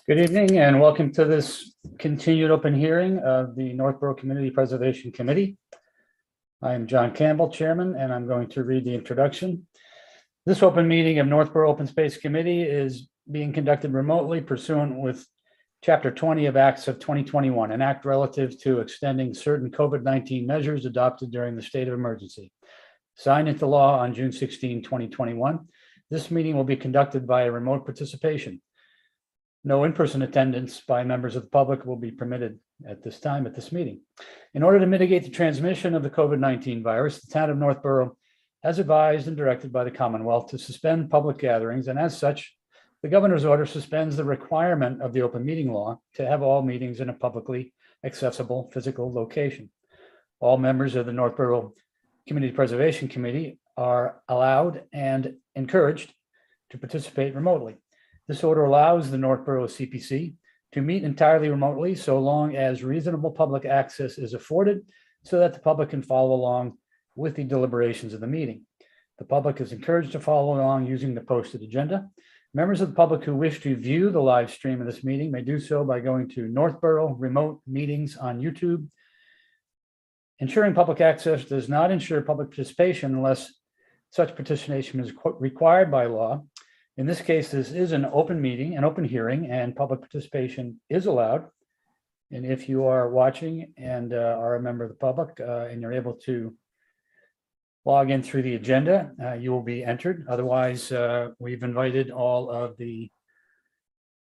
Good evening and welcome to this continued open hearing of the Northborough Community Preservation Committee. I am John Campbell, Chairman, and I'm going to read the introduction. This open meeting of Northborough Open Space Committee is being conducted remotely pursuant with Chapter 20 of Acts of 2021, an act relative to extending certain COVID-19 measures adopted during the state of emergency. Signed into law on June 16, 2021. This meeting will be conducted by a remote participation. No in-person attendance by members of the public will be permitted at this time at this meeting. In order to mitigate the transmission of the COVID-19 virus, the town of Northborough has advised and directed by the Commonwealth to suspend public gatherings, and as such, the governor's order suspends the requirement of the open meeting law to have all meetings in a publicly accessible physical location. All members of the Northborough Community Preservation Committee are allowed and encouraged to participate remotely. This order allows the Northborough CPC to meet entirely remotely so long as reasonable public access is afforded so that the public can follow along with the deliberations of the meeting. The public is encouraged to follow along using the posted agenda. Members of the public who wish to view the live stream of this meeting may do so by going to Northborough Remote Meetings on YouTube. Ensuring public access does not ensure public participation unless such participation is required by law. In this case, this is an open meeting, an open hearing, and public participation is allowed. And if you are watching and are a member of the public and you're able to log in through the agenda, you will be entered. Otherwise, we've invited all of the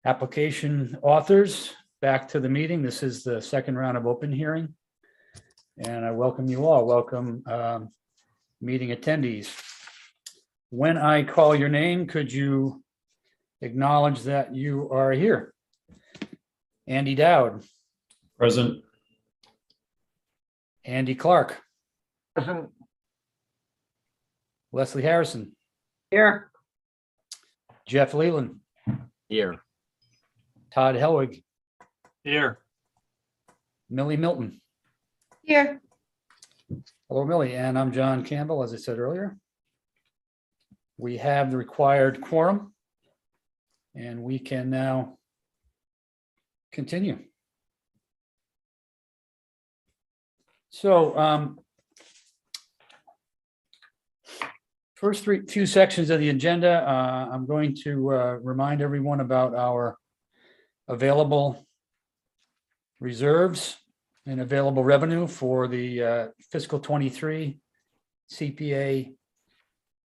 application authors back to the meeting. This is the second round of open hearing. And I welcome you all. Welcome meeting attendees. When I call your name, could you acknowledge that you are here? Andy Dowd. Present. Andy Clark. Present. Leslie Harrison. Here. Jeff Leland. Here. Todd Helwig. Here. Millie Milton. Here. Hello, Millie. And I'm John Campbell, as I said earlier. We have the required quorum, and we can now continue. So, first few sections of the agenda, I'm going to remind everyone about our available reserves and available revenue for the fiscal 23 CPA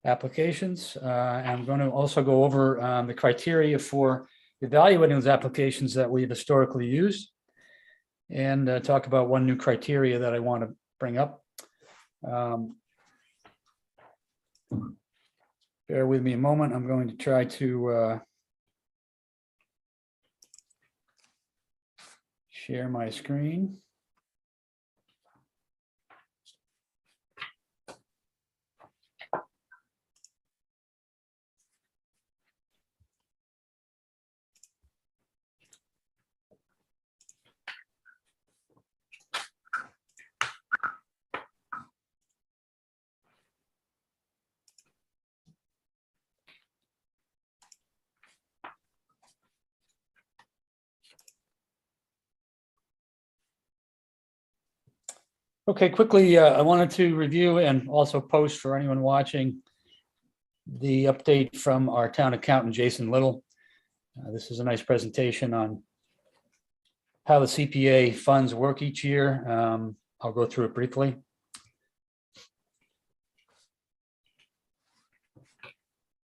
applications. I'm going to also go over the criteria for evaluating those applications that we've historically used and talk about one new criteria that I want to bring up. Bear with me a moment. I'm going to try to share my screen. Okay, quickly, I wanted to review and also post for anyone watching the update from our town accountant, Jason Little. This is a nice presentation on how the CPA funds work each year. I'll go through it briefly.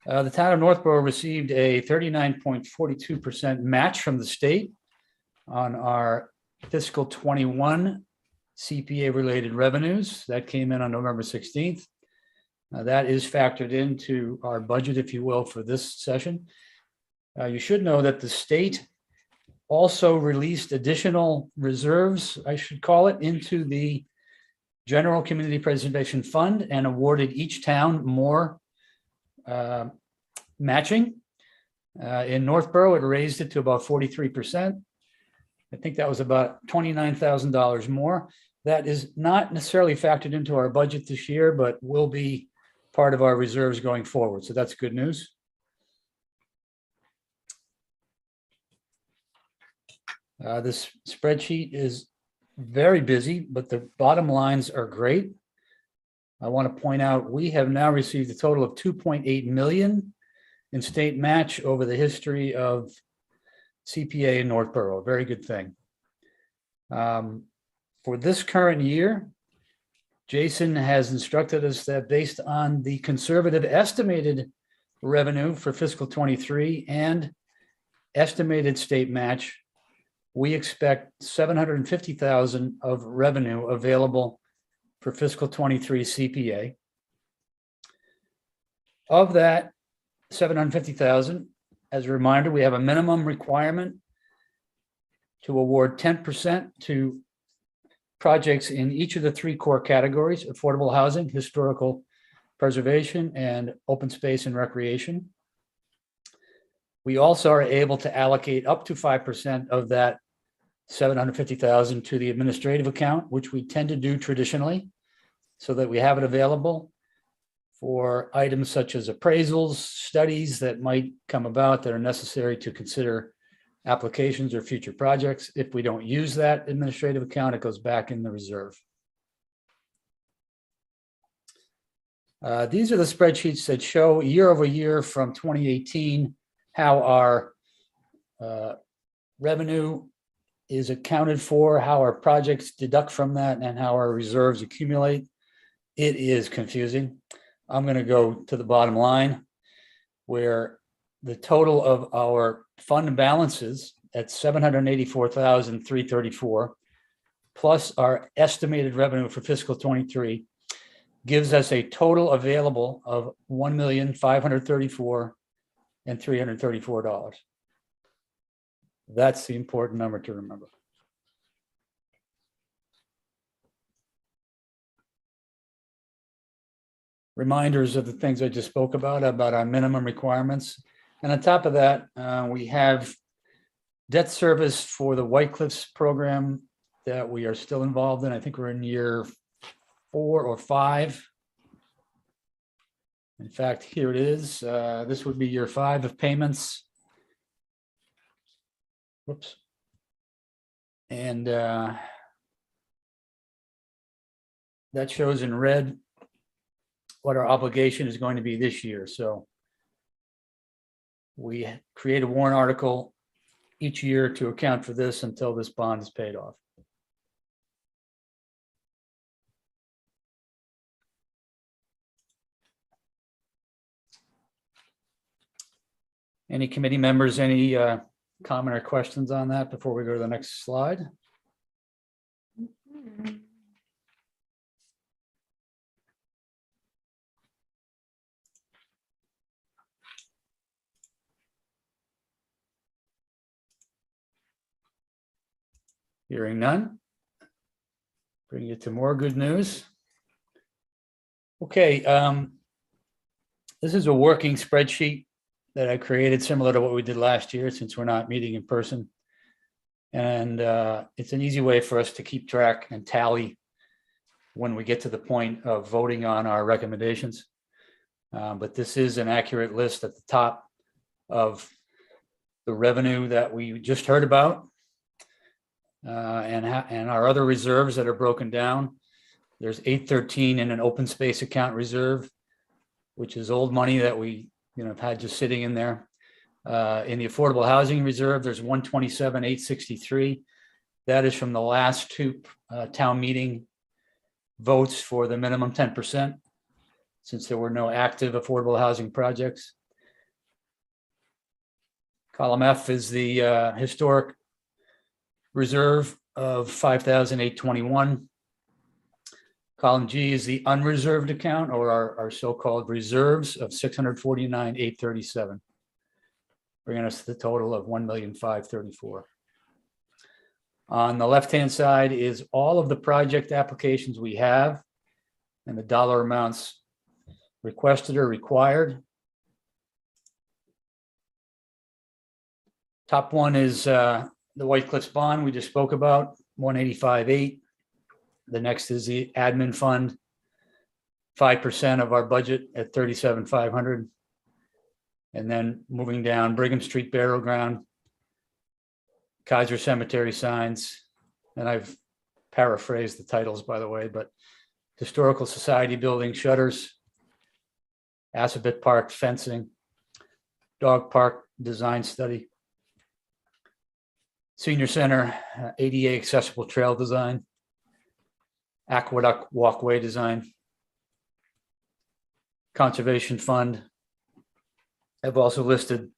The town of Northborough received a 39.42% match from the state on our fiscal 21 CPA related revenues. That came in on November 16th. That is factored into our budget, if you will, for this session. You should know that the state also released additional reserves, I should call it, into the General Community Preservation Fund and awarded each town more matching. In Northborough, it raised it to about 43%. I think that was about $29,000 more. That is not necessarily factored into our budget this year, but will be part of our reserves going forward. So that's good news. This spreadsheet is very busy, but the bottom lines are great. I want to point out, we have now received a total of 2.8 million in state match over the history of CPA in Northborough. A very good thing. For this current year, Jason has instructed us that based on the conservative estimated revenue for fiscal 23 and estimated state match, we expect 750,000 of revenue available for fiscal 23 CPA. Of that 750,000, as a reminder, we have a minimum requirement to award 10% to projects in each of the three core categories: affordable housing, historical preservation, and open space and recreation. We also are able to allocate up to 5% of that 750,000 to the administrative account, which we tend to do traditionally, so that we have it available for items such as appraisals, studies that might come about that are necessary to consider applications or future projects. If we don't use that administrative account, it goes back in the reserve. These are the spreadsheets that show year over year from 2018 how our revenue is accounted for, how our projects deduct from that, and how our reserves accumulate. It is confusing. I'm going to go to the bottom line, where the total of our fund balances at 784,334 plus our estimated revenue for fiscal 23 gives us a total available of $1,534,334. That's the important number to remember. Reminders of the things I just spoke about our minimum requirements. And on top of that, we have debt service for the White Cliffs program that we are still involved in. I think we're in year 4 or 5. In fact, here it is. This would be year 5 of payments. Whoops. And that shows in red what our obligation is going to be this year. So we create a warrant article each year to account for this until this bond is paid off. Any committee members, any comment or questions on that before we go to the next slide? Hearing none. Bring you to more good news. Okay, this is a working spreadsheet that I created similar to what we did last year, since we're not meeting in person. And it's an easy way for us to keep track and tally when we get to the point of voting on our recommendations. But this is an accurate list at the top of the revenue that we just heard about. And our other reserves that are broken down. There's 813 in an open space account reserve, which is old money that we have had just sitting in there. In the affordable housing reserve, there's 127,863. That is from the last 2 town meeting votes for the minimum 10%, since there were no active affordable housing projects. Column F is the historic reserve of 5,821. Column G is the unreserved account, or our so-called reserves, of 649,837, bringing us to the total of 1,534,000. On the left-hand side is all of the project applications we have and the dollar amounts requested or required. Top one is the White Cliffs bond we just spoke about, 185.8. The next is the admin fund, 5% of our budget at 37,500. And then moving down, Brigham Street Burial Ground, Kaiser Cemetery signs, and I've paraphrased the titles, by the way, but Historical Society building shutters, Assabet Park fencing, Dog Park design study, Senior Center ADA accessible trail design, Aqueduct walkway design, Conservation Fund. I've also listed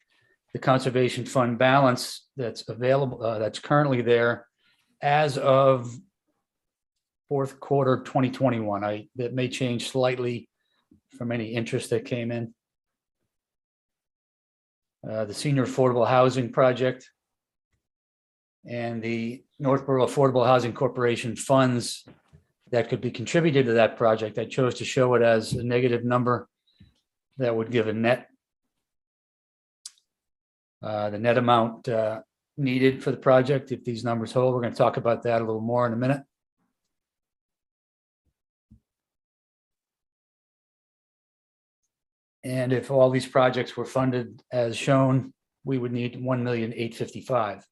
the Conservation Fund balance that's available, that's currently there as of fourth quarter 2021. That may change slightly from any interest that came in. The Senior Affordable Housing Project and the Northborough Affordable Housing Corporation funds that could be contributed to that project. I chose to show it as a negative number that would give a net, the net amount needed for the project if these numbers hold. We're going to talk about that a little more in a minute. And if all these projects were funded as shown, we would need $1,855,000.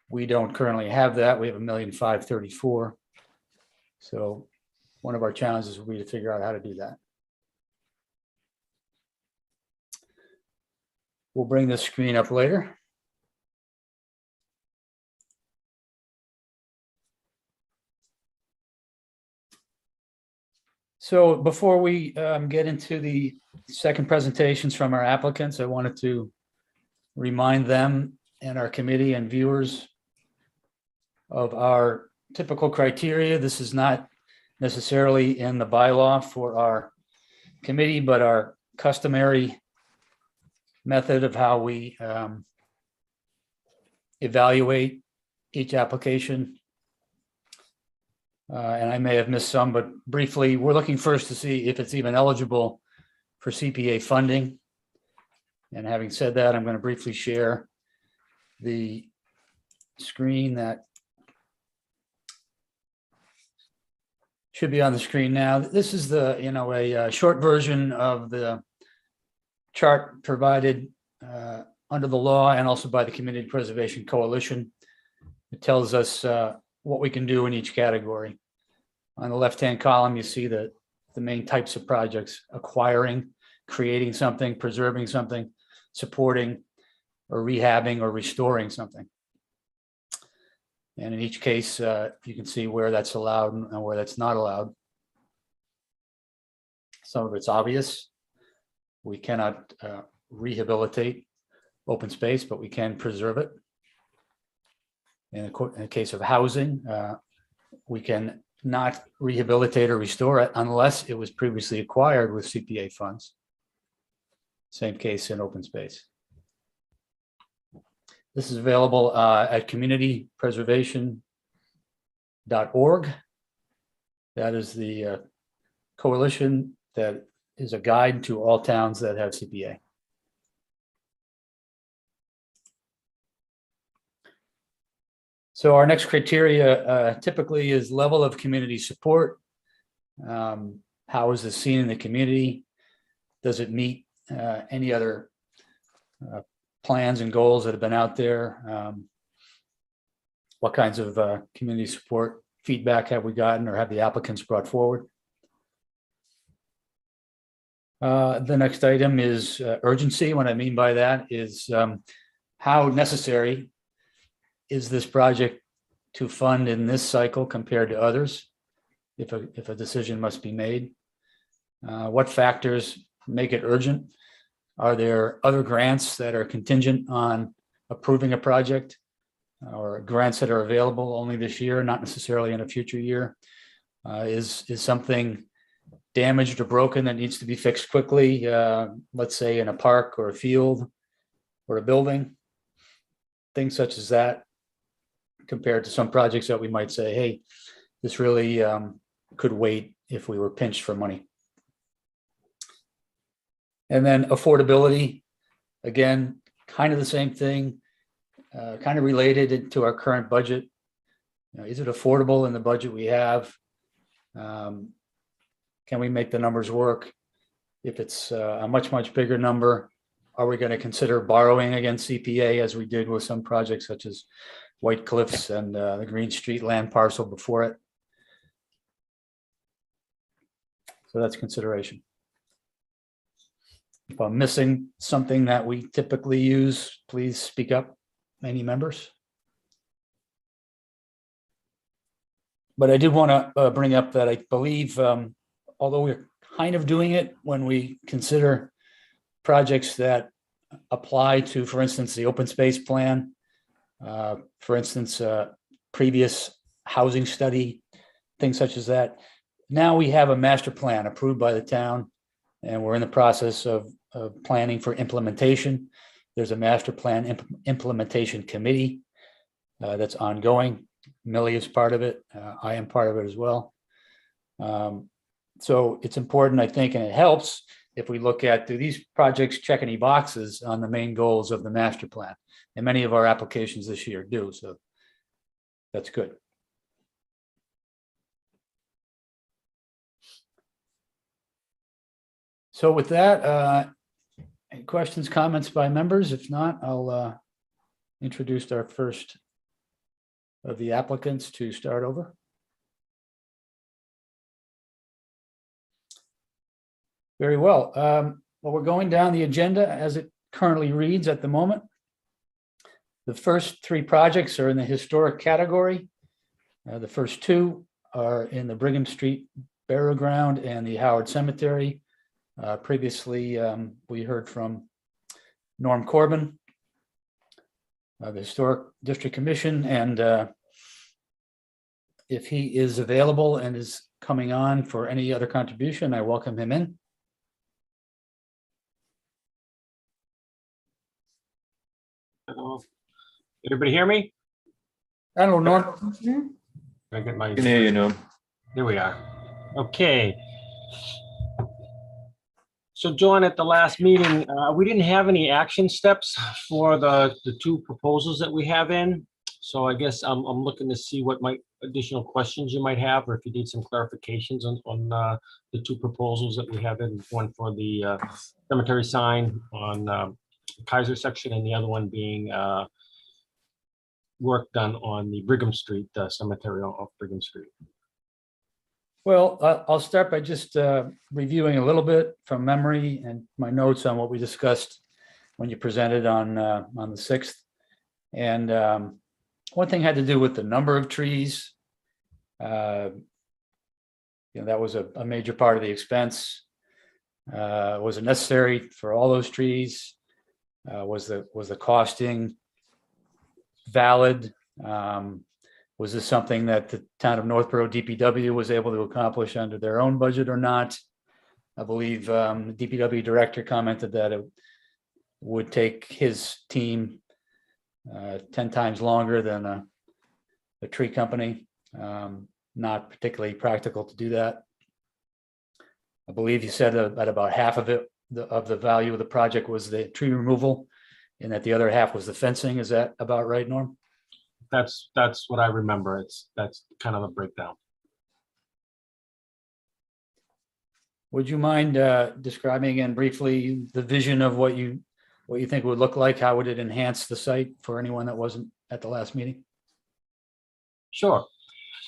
We don't currently have that. We have $1,534,000. So one of our challenges will be to figure out how to do that. We'll bring this screen up later. So before we get into the second presentations from our applicants, I wanted to remind them and our committee and viewers of our typical criteria. This is not necessarily in the bylaw for our committee, but our customary method of how we evaluate each application. And I may have missed some, but briefly, we're looking first to see if it's even eligible for CPA funding. And having said that, I'm going to briefly share the screen that should be on the screen now. This is the, a short version of the chart provided under the law and also by the Community Preservation Coalition. It tells us what we can do in each category. On the left-hand column, you see the main types of projects: acquiring, creating something, preserving something, supporting, or rehabbing or restoring something. And in each case, you can see where that's allowed and where that's not allowed. Some of it's obvious. We cannot rehabilitate open space, but we can preserve it. In the case of housing, we can not rehabilitate or restore it unless it was previously acquired with CPA funds. Same case in open space. This is available at communitypreservation.org. That is the coalition that is a guide to all towns that have CPA. So our next criteria typically is level of community support. How is this seen in the community? Does it meet any other plans and goals that have been out there? What kinds of community support feedback have we gotten or have the applicants brought forward? The next item is urgency. What I mean by that is how necessary is this project to fund in this cycle compared to others, if a decision must be made? What factors make it urgent? Are there other grants that are contingent on approving a project, or grants that are available only this year, not necessarily in a future year? Is something damaged or broken that needs to be fixed quickly, let's say in a park or a field or a building? Things such as that, compared to some projects that we might say, hey, this really could wait if we were pinched for money. And then affordability, again, kind of the same thing, kind of related to our current budget. Is it affordable in the budget we have? Can we make the numbers work? If it's a much, much bigger number, are we going to consider borrowing against CPA as we did with some projects such as White Cliffs and the Green Street land parcel before it? So that's consideration. If I'm missing something that we typically use, please speak up, any members. But I did want to bring up that I believe, although we're kind of doing it when we consider projects that apply to, for instance, the open space plan, for instance, previous housing study, things such as that. Now we have a master plan approved by the town, and we're in the process of planning for implementation. There's a master plan implementation committee that's ongoing. Millie is part of it. I am part of it as well. So it's important, I think, and it helps if we look at, do these projects check any boxes on the main goals of the master plan? And many of our applications this year do, so that's good. So with that, any questions, comments by members? If not, I'll introduce our first of the applicants to start over. Very well. Well, we're going down the agenda as it currently reads at the moment. The first three projects are in the historic category. The first two are in the Brigham Street Burial Ground and the Howard Cemetery. Previously, we heard from Norm Corbin, the Historic District Commission, and if he is available and is coming on for any other contribution, I welcome him in. Everybody hear me? I don't know, Norm. I get my. Can hear you, Norm. There we are. Okay. So John, at the last meeting, we didn't have any action steps for the two proposals that we have in. So I guess I'm looking to see what additional questions you might have, or if you need some clarifications on the two proposals that we have in, one for the cemetery sign on Kaiser section, and the other one being work done on the Brigham Street cemetery off Brigham Street. Well, I'll start by just reviewing a little bit from memory and my notes on what we discussed when you presented on the 6th. And one thing had to do with the number of trees. That was a major part of the expense. Was it necessary for all those trees? Was the costing valid? Was this something that the town of Northborough DPW was able to accomplish under their own budget or not? I believe the DPW director commented that it would take his team 10 times longer than a tree company. Not particularly practical to do that. I believe you said that about half of it, of the value of the project, was the tree removal, and that the other half was the fencing. Is that about right, Norm? That's what I remember. That's kind of a breakdown. Would you mind describing again briefly the vision of what you think it would look like? How would it enhance the site for anyone that wasn't at the last meeting? Sure.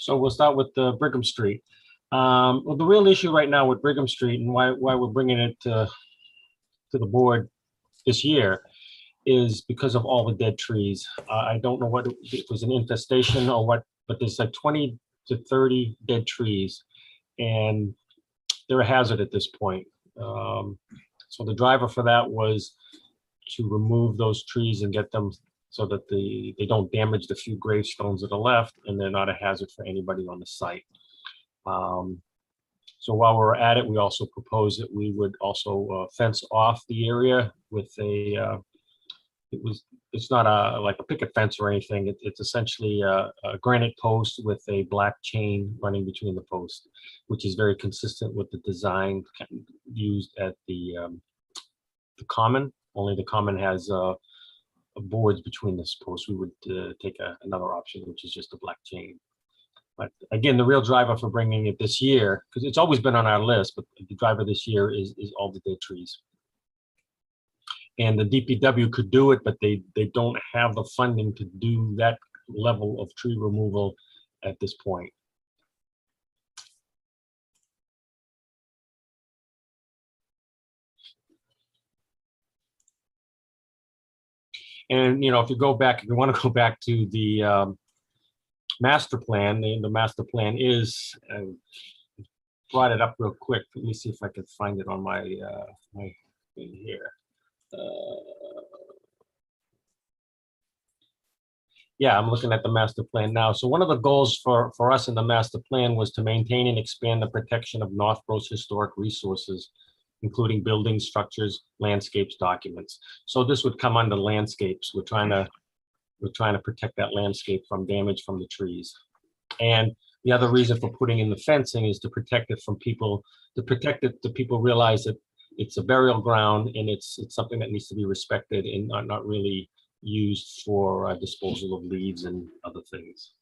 So we'll start with the Brigham Street. Well, the real issue right now with Brigham Street, and why we're bringing it to the board this year, is because of all the dead trees. I don't know what it was, an infestation or what, but there's like 20 to 30 dead trees, and they're a hazard at this point. So the driver for that was to remove those trees and get them so that they don't damage the few gravestones that are left, and they're not a hazard for anybody on the site. So while we're at it, we also proposed that we would also fence off the area with a it's not like a picket fence or anything. It's essentially a granite post with a black chain running between the posts, which is very consistent with the design used at the common. Only the common has boards between the posts. We would take another option, which is just a black chain. But again, the real driver for bringing it this year, because it's always been on our list, but the driver this year is all the dead trees. And the DPW could do it, but they don't have the funding to do that level of tree removal at this point. And, if you go back, if you want to go back to the master plan, the master plan is, brought it up real quick. Let me see if I can find it on my my thing here. Yeah, I'm looking at the master plan now. So one of the goals for us in the master plan was to maintain and expand the protection of Northborough's historic resources, including buildings, structures, landscapes, documents. So this would come under landscapes. We're trying to protect that landscape from damage from the trees. And the other reason for putting in the fencing is to protect it from people, to people realize that it's a burial ground and it's something that needs to be respected and not really used for disposal of leaves and other things.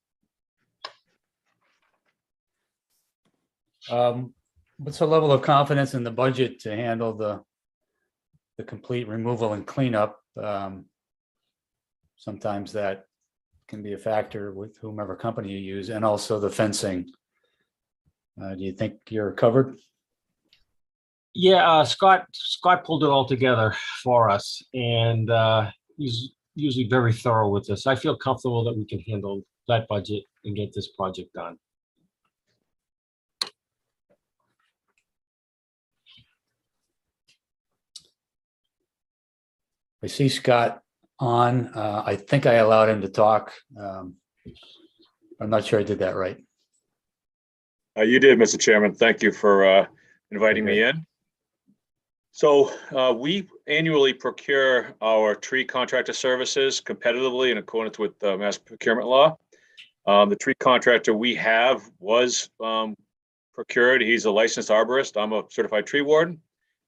What's the level of confidence in the budget to handle the complete removal and cleanup? Sometimes that can be a factor with whomever company you use, and also the fencing. Do you think you're covered? Yeah, Scott pulled it all together for us, and he's usually very thorough with this. I feel comfortable that we can handle that budget and get this project done. I see Scott on. I think I allowed him to talk. I'm not sure I did that right. You did, Mr. Chairman. Thank you for inviting me in. So we annually procure our tree contractor services competitively in accordance with Mass procurement law. The tree contractor we have was procured. He's a licensed arborist. I'm a certified tree warden.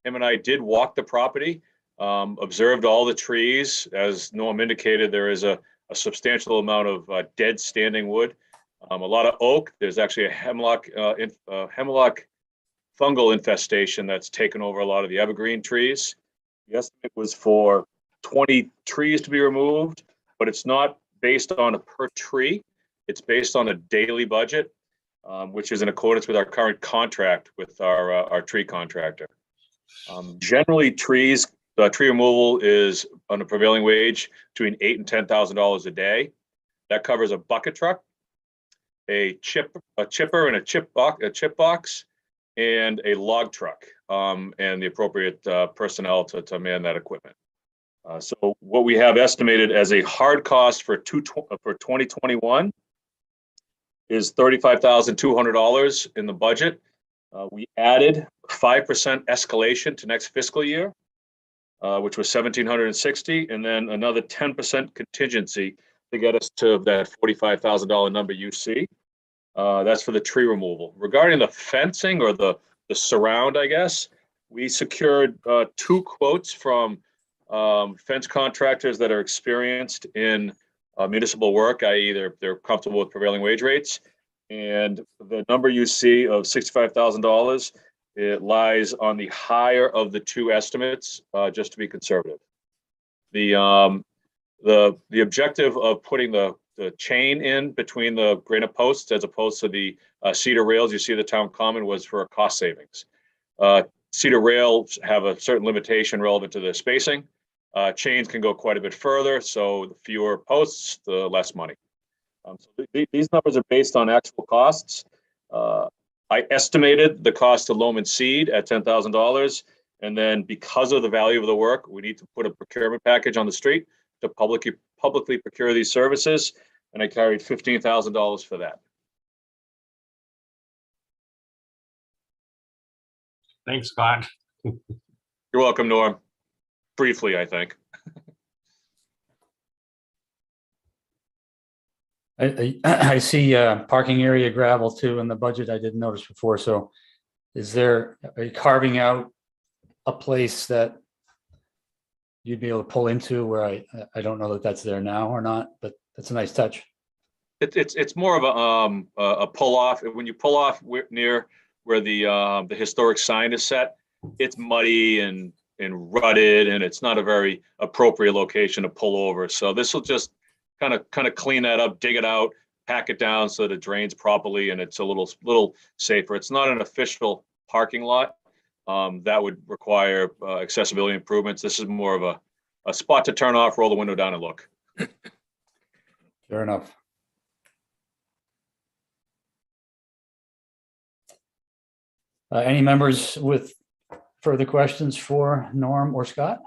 Him and I did walk the property, observed all the trees. As Norm indicated, there is a substantial amount of dead standing wood, a lot of oak. There's actually a hemlock fungal infestation that's taken over a lot of the evergreen trees. The estimate was for 20 trees to be removed, but it's not based on a per tree. It's based on a daily budget, which is in accordance with our current contract with our tree contractor. Generally, tree removal is on a prevailing wage between $8,000 and $10,000 a day. That covers a bucket truck, a chipper and a chip box, and a log truck, and the appropriate personnel to man that equipment. So what we have estimated as a hard cost for 2021 is $35,200 in the budget. We added 5% escalation to next fiscal year, which was $1,760, and then another 10% contingency to get us to that $45,000 number you see. That's for the tree removal. Regarding the fencing or the surround, I guess, we secured 2 quotes from fence contractors that are experienced in municipal work, i.e. they're comfortable with prevailing wage rates. And the number you see of $65,000, it lies on the higher of the 2 estimates, just to be conservative. The objective of putting the chain in between the granite posts as opposed to the cedar rails you see the town common was for cost savings. Cedar rails have a certain limitation relevant to the spacing. Chains can go quite a bit further, so the fewer posts, the less money. So these numbers are based on actual costs. I estimated the cost to loam and seed at $10,000, and then because of the value of the work, we need to put a procurement package on the street to publicly procure these services, and I carried $15,000 for that. Thanks, Scott. You're welcome, Norm. Briefly, I think. I see parking area gravel too in the budget. I didn't notice before. So are you carving out a place that you'd be able to pull into where I don't know that that's there now or not, but that's a nice touch. It's more of a pull off. When you pull off near where the historic sign is set, it's muddy and and rutted, and it's not a very appropriate location to pull over. So this will just kind of clean that up, dig it out, pack it down so that it drains properly and it's a little safer. It's not an official parking lot. That would require accessibility improvements. This is more of a spot to turn off, roll the window down and look. Fair enough. Any members with further questions for Norm or Scott?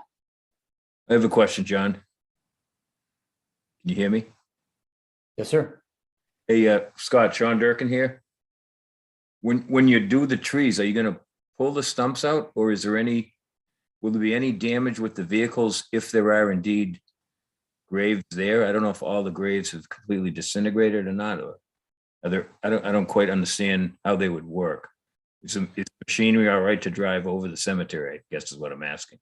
I have a question, John. Can you hear me? Yes, sir. Hey, Scott, Sean Durkin here. When you do the trees, are you gonna pull the stumps out, or will there be any damage with the vehicles if there are indeed graves there? I don't know if all the graves have completely disintegrated or not, or are there, I don't quite understand how they would work. Is machinery all right to drive over the cemetery, I guess is what I'm asking.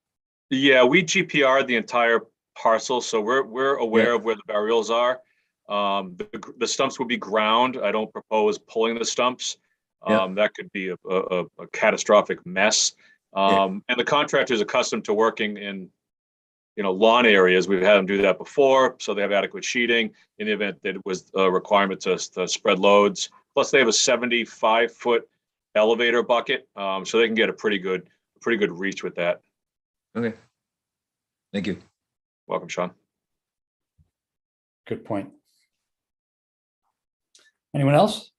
Yeah, we GPR'd the entire parcel, so we're aware of where the burials are. The stumps will be ground. I don't propose pulling the stumps. That could be a catastrophic mess. And the contractor is accustomed to working in, lawn areas. We've had them do that before, so they have adequate sheeting in the event that it was a requirement to spread loads. Plus, they have a 75-foot elevator bucket, so they can get a pretty good reach with that. Okay. Thank you. Welcome, Sean. Good point. Anyone else?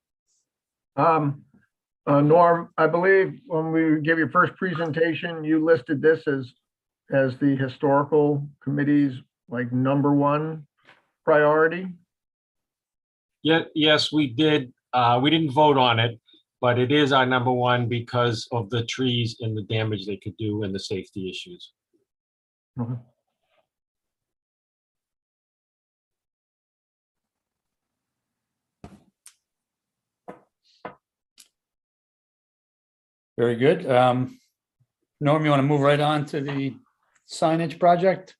Norm, I believe when we gave your first presentation, you listed this as the historical committee's like #1 priority. Yeah, yes, we did. We didn't vote on it, but it is our #1 because of the trees and the damage they could do and the safety issues. Okay. Very good. Norm, you want to move right on to the signage project?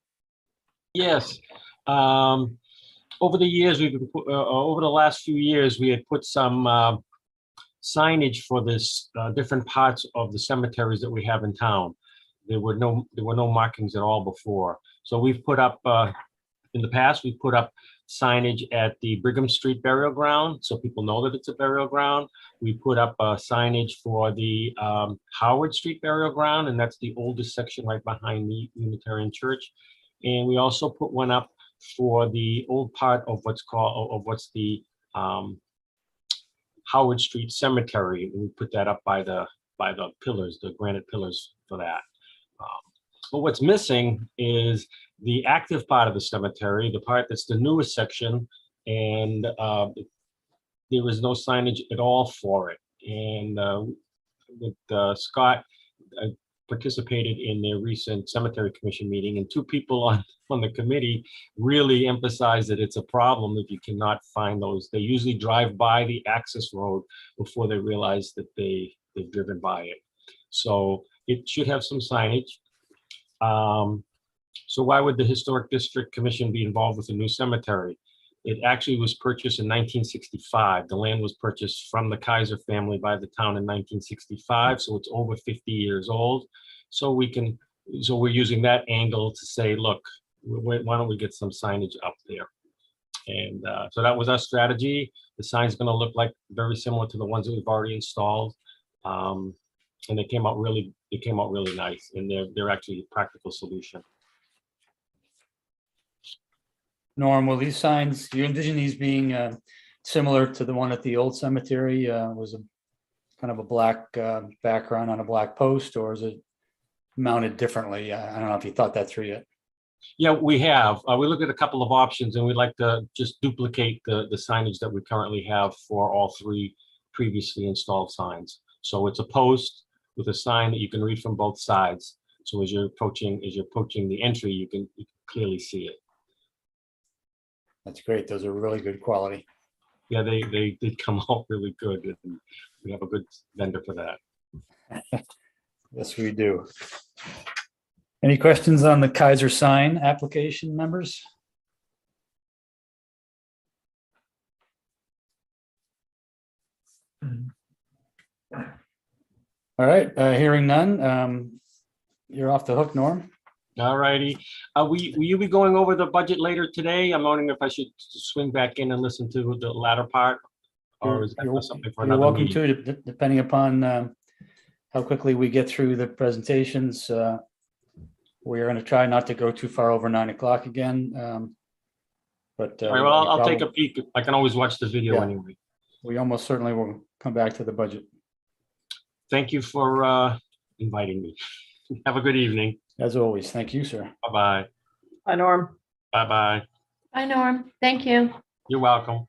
Yes. Over the years, over the last few years, we had put some signage for this different parts of the cemeteries that we have in town. There were no markings at all before. So we've put up, in the past, we put up signage at the Brigham Street Burial Ground, so people know that it's a burial ground. We put up signage for the Howard Street Burial Ground, and that's the oldest section right behind the Unitarian Church. And we also put one up for the old part of what's the Howard Street Cemetery. And we put that up by the pillars, the granite pillars for that. But what's missing is the active part of the cemetery, the part that's the newest section, and there was no signage at all for it. And with Scott participated in their recent cemetery commission meeting, and two people on the committee really emphasized that it's a problem if you cannot find those. They usually drive by the access road before they realize that they've driven by it. So it should have some signage. So why would the Historic District Commission be involved with a new cemetery? It actually was purchased in 1965. The land was purchased from the Kaiser family by the town in 1965, so it's over 50 years old. So we're using that angle to say, look, why don't we get some signage up there? And so that was our strategy. The sign's going to look like very similar to the ones that we've already installed. And they came out really nice, and they're actually a practical solution. Norm, will these signs, you envision these being similar to the one at the old cemetery? Was a kind of a black background on a black post, or is it mounted differently? I don't know if you thought that through yet. Yeah, we have. We looked at a couple of options, and we'd like to just duplicate the signage that we currently have for all three previously installed signs. So it's a post with a sign that you can read from both sides. So as you're approaching the entry, you can clearly see it. That's great. Those are really good quality. Yeah, they did come out really good, and we have a good vendor for that. Yes, we do. Any questions on the Kaiser sign application, members? All right, hearing none. you're off the hook, Norm. All righty. Will you be going over the budget later today? I'm wondering if I should swing back in and listen to the latter part. Or is that something for You're another welcome meeting? to, depending upon how quickly we get through the presentations. We're going to try not to go too far over 9 o'clock again. But All right, well, we I'll take a probably- peek. I can always watch the video Yeah. anyway. We almost certainly will come back to the budget. Thank you for inviting me. Have a good evening. As always, thank you, sir. Bye-bye. Hi, Norm. Bye-bye. Bye, Norm. Thank you. You're welcome.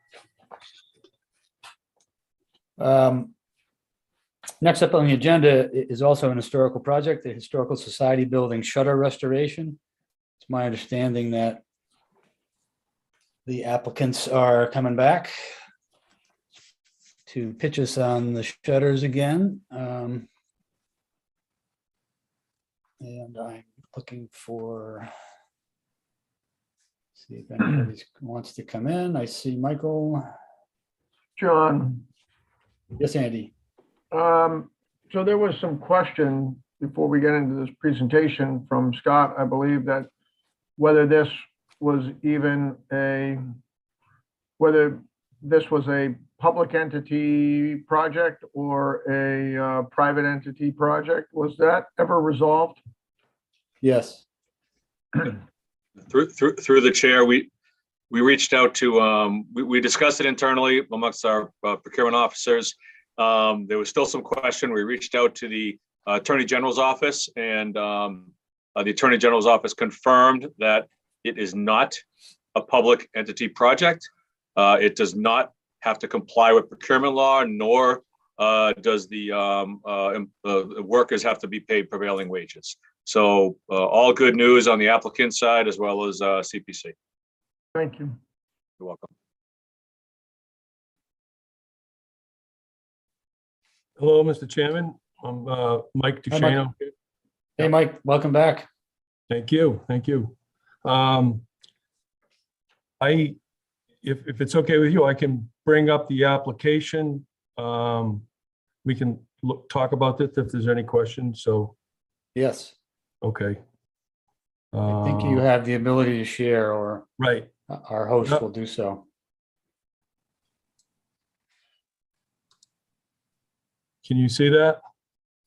Next up on the agenda is also an historical project, the Historical Society Building shutter restoration. It's my understanding that the applicants are coming back to pitch us on the shutters again. And I'm looking for, see if anybody wants to come in. I see Michael. John, Yes, Andy. so there was some question before we get into this presentation from Scott, I believe, that whether this was whether this was a public entity project or a private entity project. Was that ever resolved? Yes. Through the chair, we reached out to, we discussed it internally amongst our procurement officers. There was still some question. We reached out to the Attorney General's office, and the Attorney General's office confirmed that it is not a public entity project. It does not have to comply with procurement law, nor does the workers have to be paid prevailing wages. So all good news on the applicant side as well as CPC. Thank you. You're welcome. Hello, Mr. Chairman. I'm Mike Hi, Mike. Duchesneau. Hey, Mike, welcome back. Thank you. Thank you. If it's okay with you, I can bring up the application. We can talk about this if there's any questions. So, Yes, okay. I think you have the ability to share, or Right. our host will do so. Can you see that?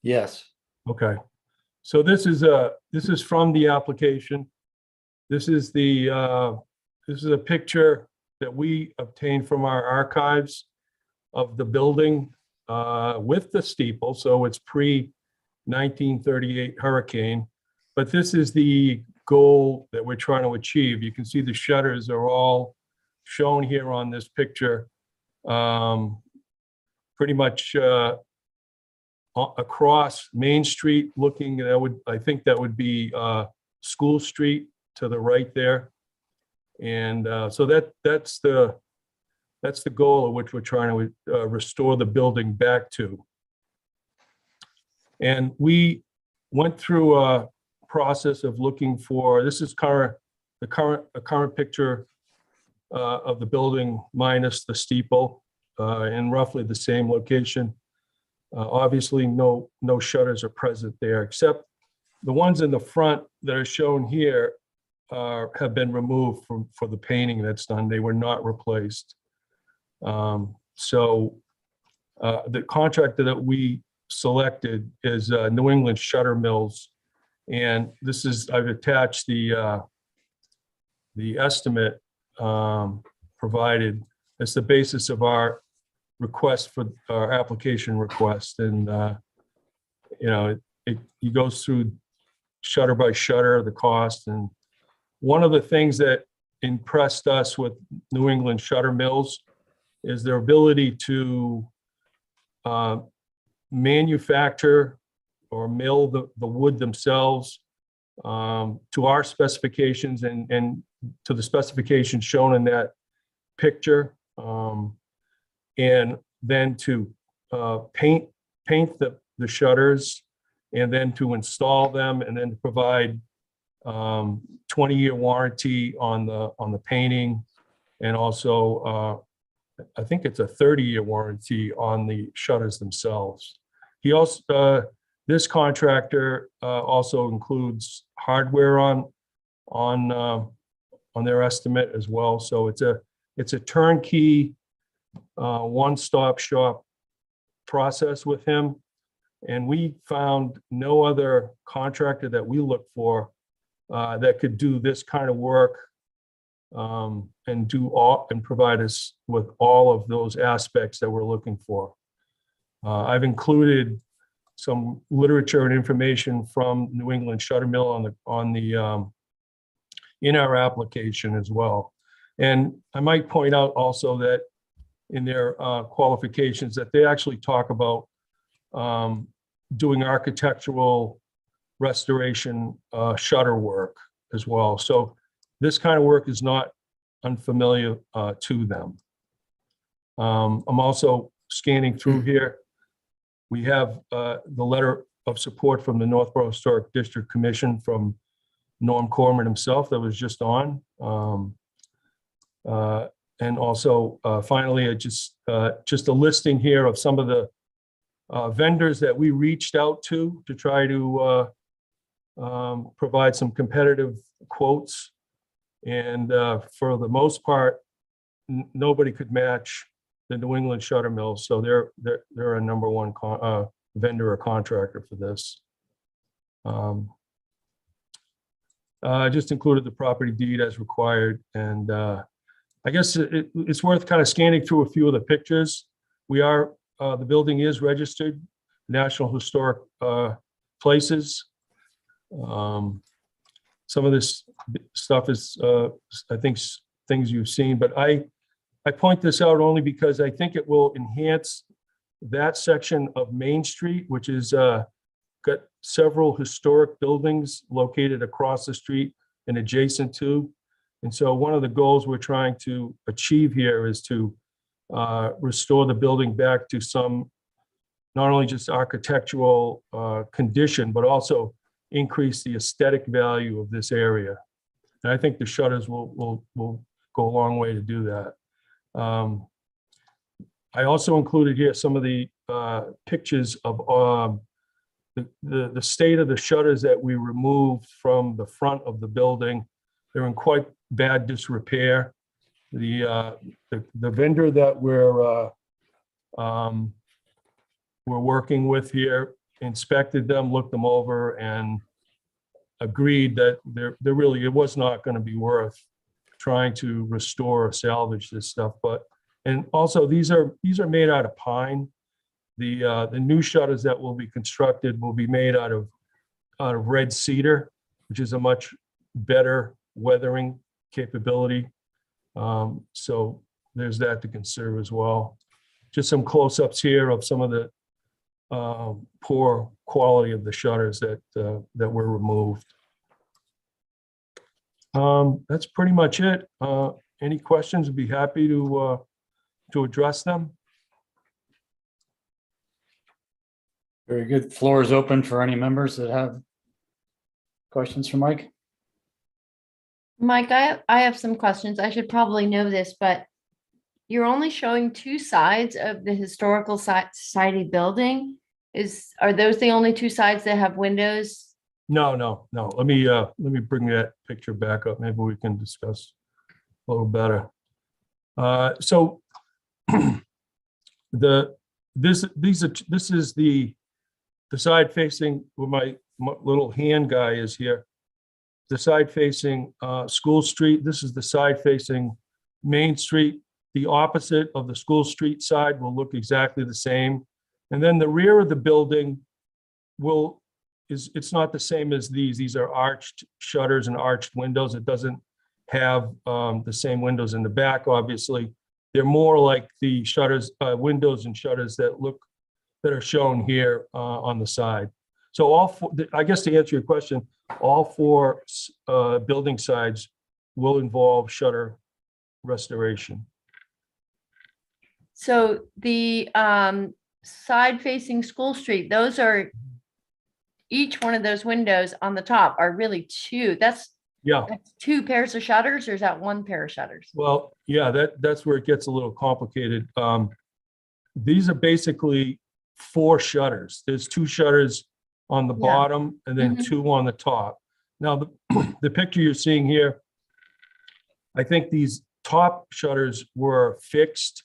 Yes. Okay. So this is from the application. This is a picture that we obtained from our archives of the building with the steeple. So it's pre-1938 hurricane. But this is the goal that we're trying to achieve. You can see the shutters are all shown here on this picture. Pretty much across Main Street looking, I think that would be School Street to the right there. And so that's the goal of which we're trying to restore the building back to. And we went through a process of looking for, this is a current picture of the building minus the steeple in roughly the same location. Obviously, no shutters are present there, except the ones in the front that are shown here have been removed for the painting that's done. They were not replaced. So the contractor that we selected is New England Shutter Mills. And this is, I've attached the estimate provided as the basis of our request for our application request. And, it goes through shutter by shutter, the cost. And one of the things that impressed us with New England Shutter Mills is their ability to manufacture or mill the wood themselves to our specifications and to the specifications shown in that picture. And then to paint the shutters, and then to install them, and then to provide 20-year warranty on the painting, and also I think it's a 30-year warranty on the shutters themselves. He also This contractor also includes hardware on their estimate as well. So it's a turnkey, one-stop shop process with him. And we found no other contractor that we look for that could do this kind of work and provide us with all of those aspects that we're looking for. I've included some literature and information from New England Shutter Mill in our application as well. And I might point out also that in their qualifications that they actually talk about doing architectural restoration shutter work as well. So this kind of work is not unfamiliar to them. I'm also scanning through here. We have the letter of support from the Northborough Historic District Commission from Norm Corman himself that was just on. And also, finally, just a listing here of some of the vendors that we reached out to try to provide some competitive quotes. And for the most part, nobody could match the New England Shutter Mills. So they're a number one vendor or contractor for this. I just included the property deed as required. And I guess it's worth kind of scanning through a few of the pictures. The building is registered National Historic Places. Some of this stuff is, I think, things you've seen, but I point this out only because I think it will enhance that section of Main Street, which is got several historic buildings located across the street and adjacent to. And so one of the goals we're trying to achieve here is to restore the building back to some, not only just architectural condition, but also increase the aesthetic value of this area. And I think the shutters will go a long way to do that. I also included here some of the pictures of the state of the shutters that we removed from the front of the building. They're in quite bad disrepair. The vendor that we're working with here inspected them, looked them over, and agreed that it was not going to be worth trying to restore or salvage this stuff. And also these are made out of pine. The new shutters that will be constructed will be made out of red cedar, which is a much better weathering capability. So there's that to consider as well. Just some close-ups here of some of the poor quality of the shutters that were removed. That's pretty much it. Any questions? I'd be happy to address them. Very good. Floor is open for any members that have questions for Mike. Mike, I have some questions. I should probably know this, but you're only showing two sides of the Historical Society building. Are those the only two sides that have windows? No. Let me bring that picture back up. Maybe we can discuss a little better. So this is the side facing where my little hand guy is here. The side facing School Street. This is the side facing Main Street. The opposite of the School Street side will look exactly the same. And then the rear of the building it's not the same as these. These are arched shutters and arched windows. It doesn't have the same windows in the back, obviously. They're more like the shutters, windows and shutters that are shown here on the side. So all four, I guess to answer your question, all four building sides will involve shutter restoration. So the side facing School Street, each one of those windows on the top are really two. That's two pairs of shutters, or is that one pair of shutters? Well, yeah, that's where it gets a little complicated. These are basically four shutters. There's two shutters on the Yeah. bottom and then Mhm. 2 on the top. Now, the picture you're seeing here, I think these top shutters were fixed.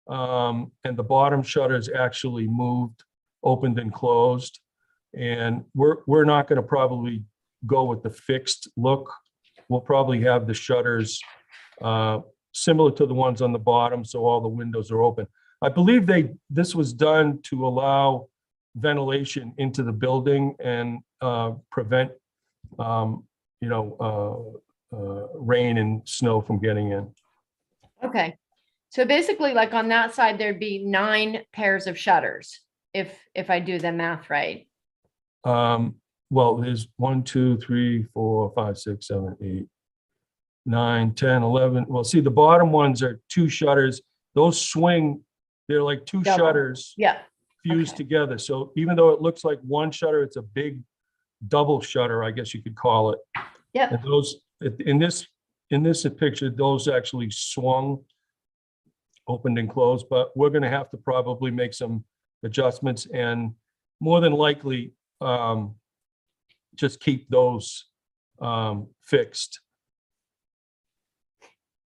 And the bottom shutters actually moved, opened and closed. And we're not going to probably go with the fixed look. We'll probably have the shutters similar to the ones on the bottom, so all the windows are open. I believe this was done to allow ventilation into the building and prevent, rain and snow from getting in. Okay. So basically, like on that side, there'd be 9 pairs of shutters if I do the math right. Well, there's 1, 2, 3, 4, 5, 6, 7, 8, 9, 10, 11. Well, see, the bottom ones are 2 shutters. Those swing, they're like 2 Double. shutters Yeah. fused Okay. together. So even though it looks like 1 shutter, it's a big double shutter, I guess you could call it. Yep. And those, in this picture, those actually swung, opened and closed, but we're gonna have to probably make some adjustments and more than likely, just keep those fixed.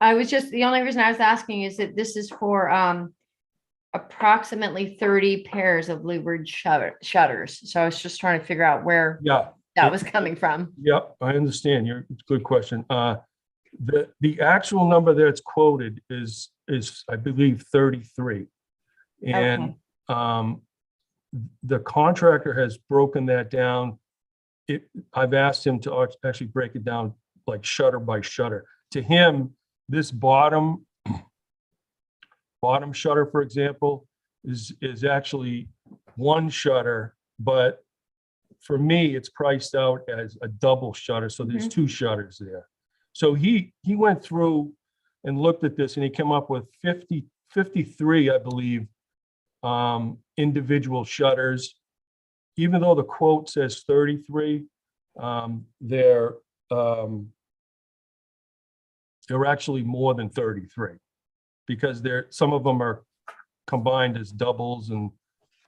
The only reason I was asking is that this is for approximately 30 pairs of louvered shutters. So I was just trying to figure out where Yeah, that was coming from. yep, I understand. It's a good question. The actual number that's quoted is I believe 33. And the contractor has broken that down. I've asked him to actually break it down like shutter by shutter. To him, this bottom shutter, for example, is actually 1 shutter, but for me, it's priced out as a double shutter. So there's 2 shutters there. So he went through and looked at this and he came up with 53, I believe, individual shutters. Even though the quote says 33, they're actually more than 33 because some of them are combined as doubles and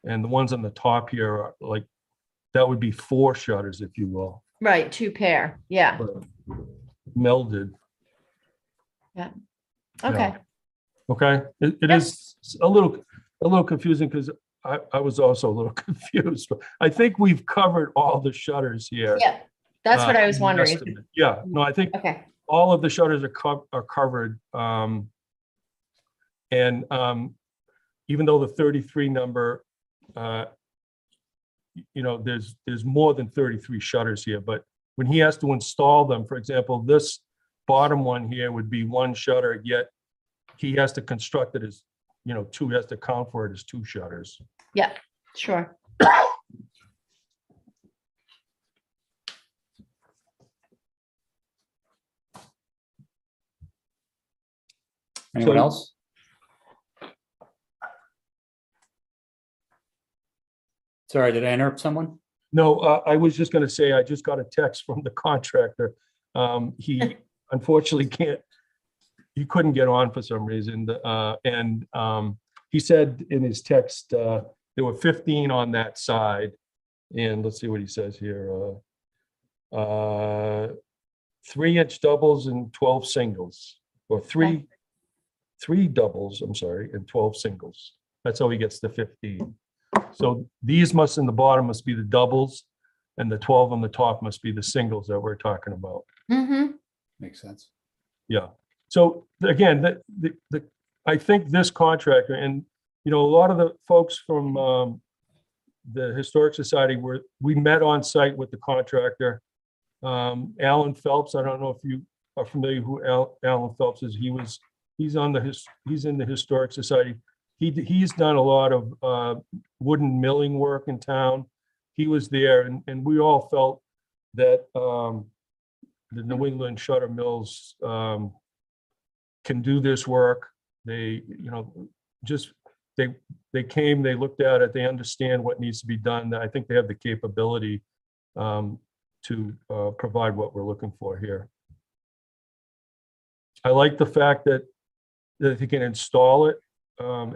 the ones on the top here are like, that would be 4 shutters, if you will, Right, 2 pair. Yeah. melded. Okay. Okay, it Yep. is a little confusing because I was also a little confused, but I think we've covered all the shutters here. Yeah. That's what I was in the wondering. estimate. Yeah, no, I think Okay. all of the shutters are covered. And even though the 33 number, there's more than 33 shutters here, but when he has to install them, for example, this bottom one here would be 1 shutter, yet he has to construct it as, 2, has to count for it as 2 shutters. Yeah, sure. Anyone So- else? Sorry, did I interrupt someone? No, I was just gonna say, I just got a text from the contractor. He unfortunately he couldn't get on for some reason. And he said in his text, there were 15 on that side. And let's see what he says here. 3-inch doubles and 12 singles, or three doubles, I'm sorry, and 12 singles. That's how he gets the 15. So these in the bottom must be the doubles, and the 12 on the top must be the singles that we're talking about. Mm-hmm. Makes sense. Yeah. So again, I think this contractor and, a lot of the folks from the Historic Society we met on site with the contractor. Alan Phelps, I don't know if you are familiar who Alan Phelps is. He's in the Historic Society. He's done a lot of wooden milling work in town. He was there and we all felt that the New England Shutter Mills can do this work. They, they came, they looked at it, they understand what needs to be done. I think they have the capability to provide what we're looking for here. I like the fact that they can install it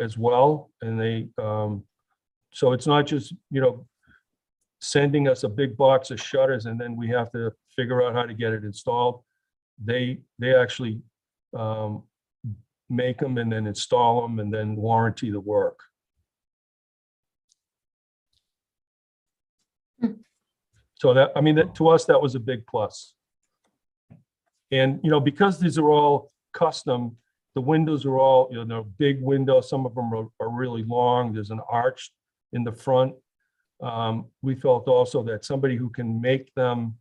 as well. And so it's not just, sending us a big box of shutters and then we have to figure out how to get it installed. They actually make them and then install them and then warranty the work. So that, I mean, that to us, that was a big plus. And, you know, because these are all custom, the windows are all, you know, big windows. Some of them are really long. There's an arch in the front. We felt also that somebody who can make them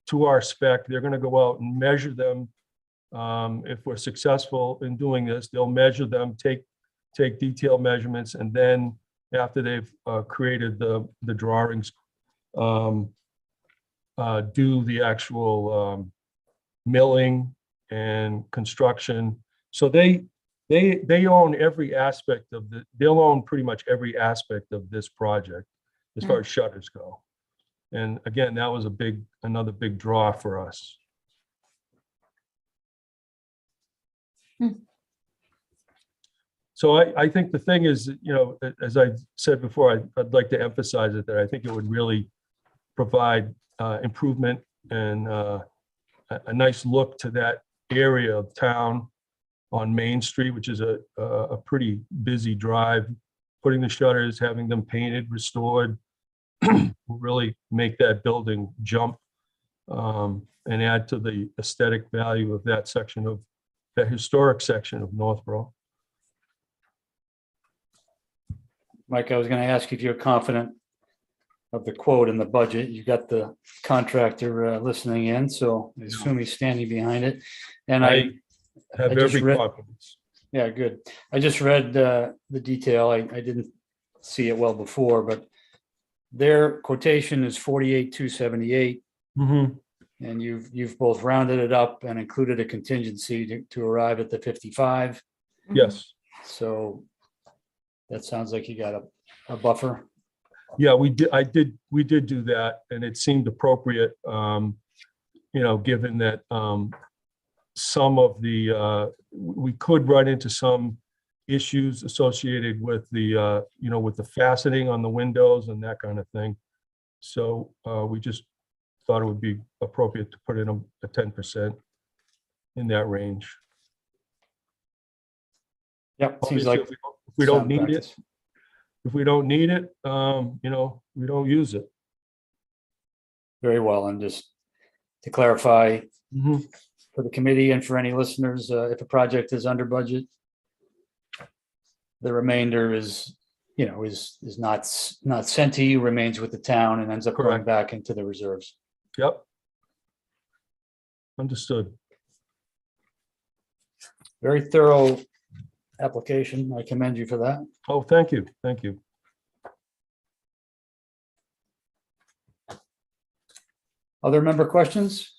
to our spec, they're going to go out and measure them. If we're successful in doing this, they'll measure them, take detailed measurements, and then after they've created the drawings, do the actual milling and construction. So they own every aspect of they'll own pretty much every aspect of this project as far as shutters go. And again, that was another big draw for us. So I think the thing is, you know, as I said before, I'd like to emphasize it, that I think it would really provide improvement and a nice look to that area of town on Main Street, which is a pretty busy drive. Putting the shutters, having them painted, restored, will really make that building jump and add to the aesthetic value of that section of that historic section of Northborough. Mike, I was going to ask if you're confident of the quote in the budget. You got the contractor listening in, so I assume he's standing behind it. And I have just every read- confidence. Yeah, good. I just read the detail. I didn't see it well before, but their quotation is 48,278, Mhm. and you've both rounded it up and included a contingency to arrive at the 55. Yes. So that sounds like you got a buffer. Yeah, we did do that, and it seemed appropriate, you know, given that some of the, we could run into some issues associated with the, you know, with the fastening on the windows and that kind of thing. So we just thought it would be appropriate to put in a 10% in that range. Yep, seems Obviously, like if we don't sound need it, practice. if we don't need it, you know, we don't use it. Very well. And just to clarify Mhm. for the committee and for any listeners, if a project is under budget, the remainder is, you know, is not sent to you, remains with the town and ends up going Correct. back into the reserves. Yep. Understood. Very thorough application. I commend you for that. Oh, thank you. Thank you. Other member questions?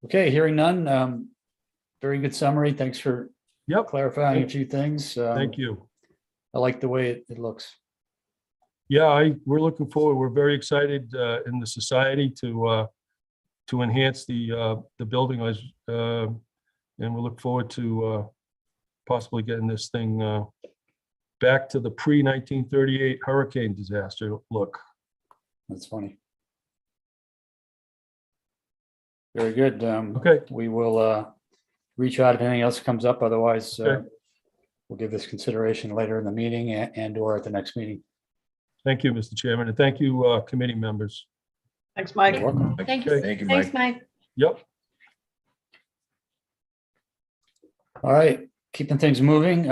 Okay, hearing none. Very good summary. Thanks for Yep. clarifying a few things. Thank you. I like the way it looks. Yeah, we're looking forward. We're very excited in the society to enhance the building, and we look forward to possibly getting this thing back to the pre-1938 hurricane disaster look. That's funny. Very good. Okay, We will reach out if anything else comes up. Otherwise, Okay. we'll give this consideration later in the meeting and or at the next meeting. thank you, Mr. Chairman, and thank you, committee members. Thanks, Mike. You're welcome. Thank you. Okay. Thank you, Thanks, Mike. Mike. Yep. All right, keeping things moving.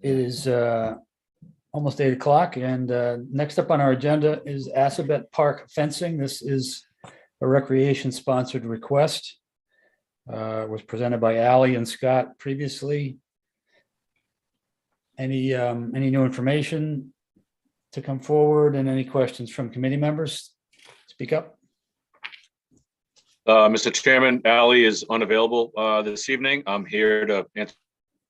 It is almost 8 o'clock, and next up on our agenda is Assabet Park fencing. This is a recreation-sponsored request. It was presented by Ally and Scott previously. Any new information to come forward, and any questions from committee members? Speak up. Mr. Chairman, Ally is unavailable this evening. I'm here to answer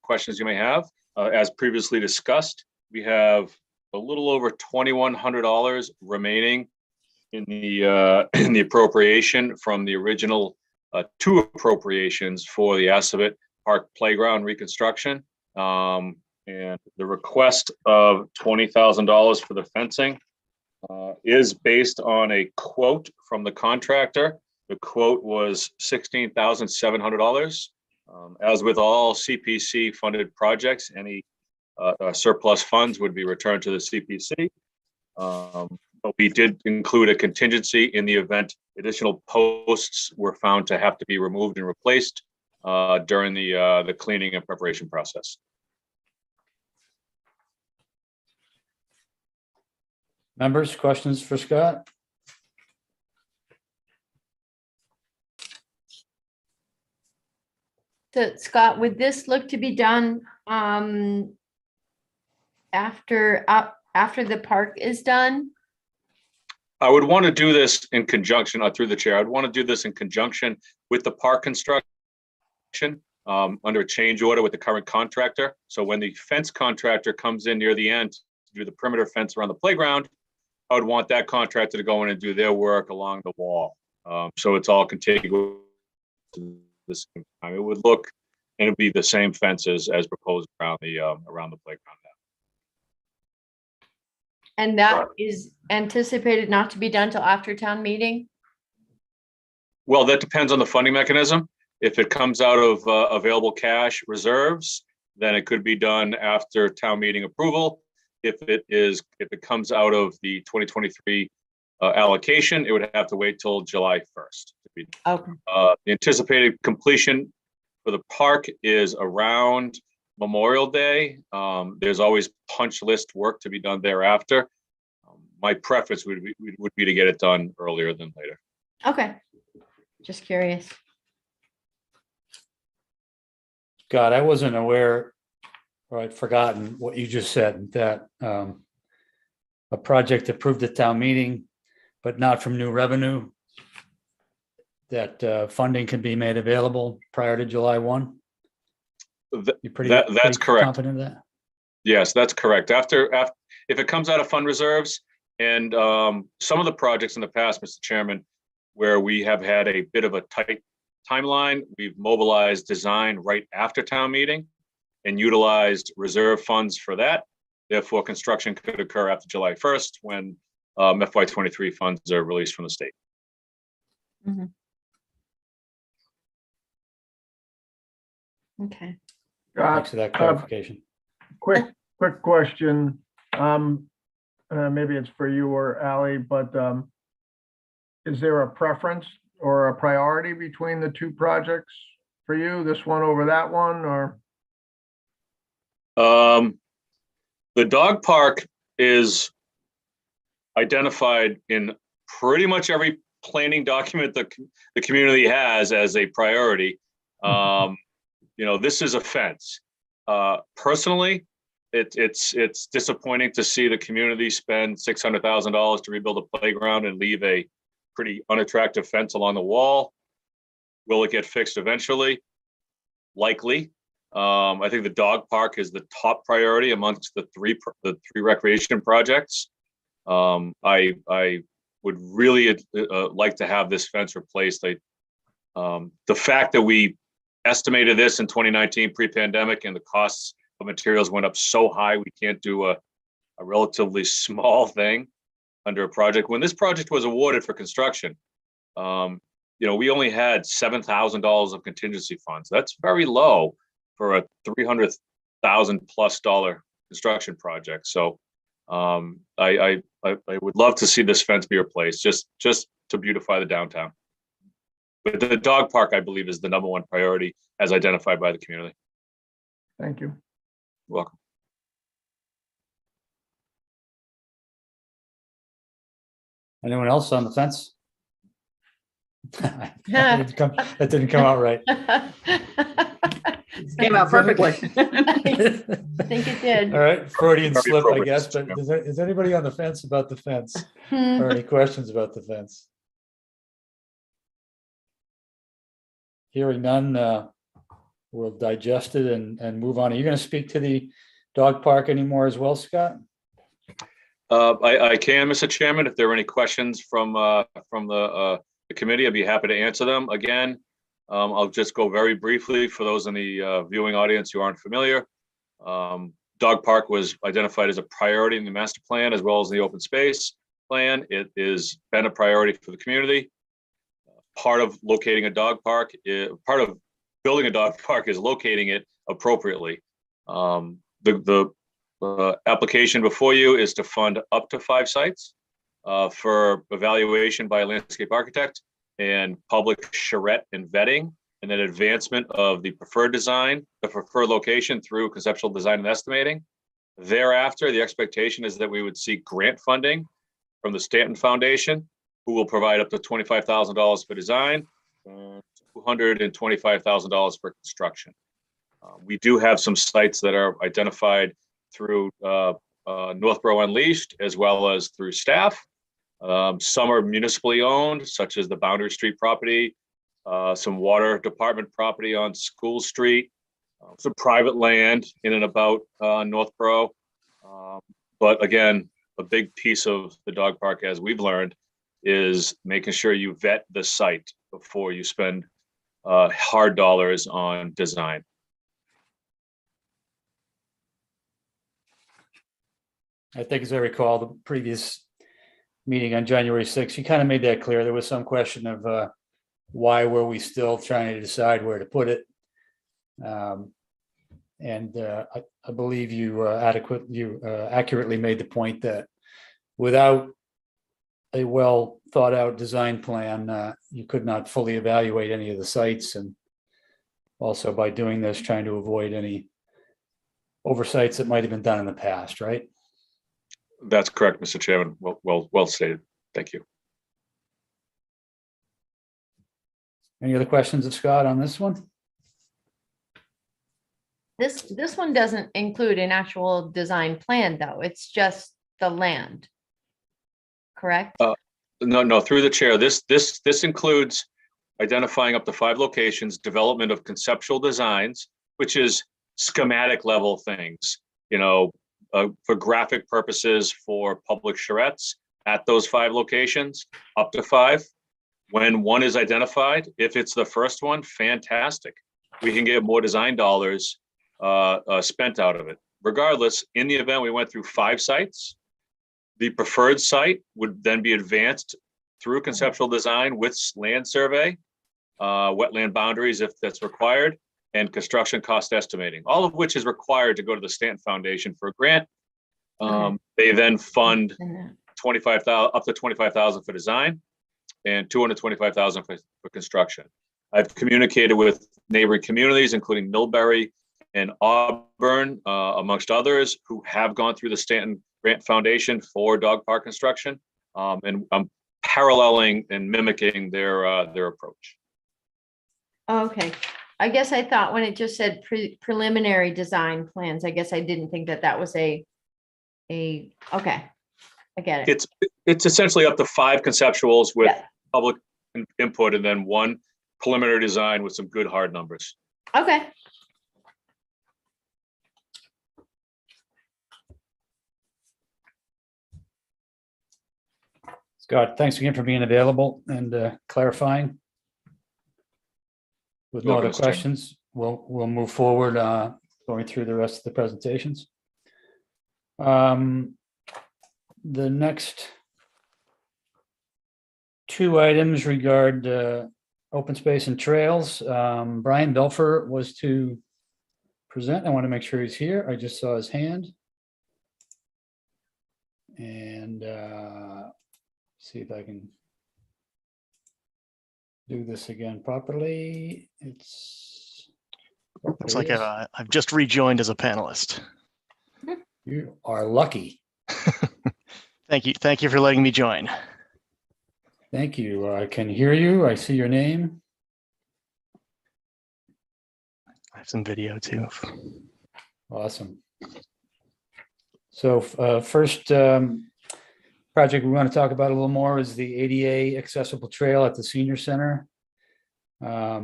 questions you may have. As previously discussed, we have a little over $2,100 remaining in the appropriation from the original two appropriations for the Assabet park playground reconstruction. And the request of $20,000 for the fencing is based on a quote from the contractor. The quote was $16,700. As with all CPC funded projects, any surplus funds would be returned to the CPC. But we did include a contingency in the event additional posts were found to have to be removed and replaced during the cleaning and preparation process. Members, questions for Scott? So Scott, would this look to be done after the park is done? I would want to do this in conjunction, through the chair, I'd want to do this in conjunction with the park construction under a change order with the current contractor. So when the fence contractor comes in near the end to do the perimeter fence around the playground, I would want that contractor to go in and do their work along the wall. So it's all contiguous to the same time. It would look, and it'd be the same fences as proposed around the playground now. And that is anticipated not to be done till after town meeting? Well, that depends on the funding mechanism. If it comes out of available cash reserves, then it could be done after town meeting approval. If it comes out of the 2023 allocation, it would have to wait till July 1st. Okay. The anticipated completion for the park is around Memorial Day. There's always punch list work to be done thereafter. My preference would be to get it done earlier than later. Okay. Just curious. Scott, I wasn't aware, or I'd forgotten what you just said, that a project approved at town meeting, but not from new revenue, that funding can be made available prior to July 1? You're That's pretty correct. confident of that? Yes, that's correct. After if it comes out of fund reserves, and some of the projects in the past, Mr. Chairman, where we have had a bit of a tight timeline, we've mobilized design right after town meeting and utilized reserve funds for that. Therefore, construction could occur after July 1st when FY23 funds are released from the state. Mhm. Okay. Thanks for that clarification. Quick question. Maybe it's for you or Ally, but is there a preference or a priority between the two projects for you? This one over that one, or? The dog park is identified in pretty much every planning document that the community has as a priority. This is a fence. Personally, it's disappointing to see the community spend $600,000 to rebuild a playground and leave a pretty unattractive fence along the wall. Will it get fixed eventually? Likely. I think the dog park is the top priority amongst the three recreation projects. I would really like to have this fence replaced. The fact that we estimated this in 2019 pre-pandemic and the costs of materials went up so high, we can't do a relatively small thing under a project. When this project was awarded for construction, we only had $7,000 of contingency funds. That's very low for a $300,000+ construction project. So I would love to see this fence be replaced just to beautify the downtown. But the dog park, I believe, is the #1 priority as identified by the community. Thank you. You're welcome. Anyone else on the fence? That didn't come out right. Came out perfectly. I think it did. All right, Freudian Very slip, I appropriate, guess, Mr. but is anybody on the fence about the fence or any questions about the fence? Hearing none, we'll digest it and move on. Are you going to speak to the dog park anymore as well, Scott? I can, Mr. Chairman. If there are any questions from the committee, I'd be happy to answer them. Again, I'll just go very briefly for those in the viewing audience who aren't familiar. Dog park was identified as a priority in the master plan as well as the open space plan. It has been a priority for the community. Part of locating a dog park, part of building a dog park is locating it appropriately. The application before you is to fund up to 5 sites for evaluation by a landscape architect and public charrette and vetting, and then advancement of the preferred design, the preferred location through conceptual design and estimating. Thereafter, the expectation is that we would seek grant funding from the Stanton Foundation, who will provide up to $25,000 for design and $225,000 for construction. We do have some sites that are identified through Northborough Unleashed as well as through staff. Some are municipally owned, such as the Boundary Street property, some water department property on School Street, some private land in and about Northborough. But again, a big piece of the dog park, as we've learned, is making sure you vet the site before you spend hard dollars on design. I think as I recall, the previous meeting on January 6th, you kind of made that clear. There was some question of why were we still trying to decide where to put it? I believe you accurately made the point that without a well thought out design plan, you could not fully evaluate any of the sites, and also by doing this, trying to avoid any oversights that might have been done in the past, right? That's correct, Mr. Chairman. Well stated. Thank you. Any other questions of Scott on this one? This one doesn't include an actual design plan, though. It's just the land. Correct? No, through the chair. This includes identifying up to 5 locations, development of conceptual designs, which is schematic level things, for graphic purposes for public charrettes at those 5 locations, up to 5. When one is identified, if it's the first one, fantastic. We can get more design dollars spent out of it. Regardless, in the event we went through 5 sites, the preferred site would then be advanced through conceptual design with land survey, wetland boundaries if that's required, and construction cost estimating, all of which is required to go to the Stanton Foundation for a grant. They then fund up to $25,000 for design and $225,000 for construction. I've communicated with neighboring communities, including Millbury and Auburn, amongst others, who have gone through the Stanton Grant Foundation for dog park construction, and I'm paralleling and mimicking their approach. Okay. I guess I thought when it just said preliminary design plans, I guess I didn't think that was okay. I get it. It's essentially up to 5 conceptuals with Yeah. public input, and then 1 preliminary design with some good hard numbers. Okay. Scott, thanks again for being available and clarifying. With no Welcome, other Mr. Chairman. questions, we'll move forward, going through the rest of the presentations. The next 2 items regard open space and trails. Brian Belfer was to present. I want to make sure he's here. I just saw his hand. And see if I can do this again properly. Looks like I've just rejoined as a panelist. You are lucky. Thank you. Thank you for letting me join. Thank you. I can hear you. I see your name. I have some video too. Awesome. So first project we want to talk about a little more is the ADA accessible trail at the senior center. I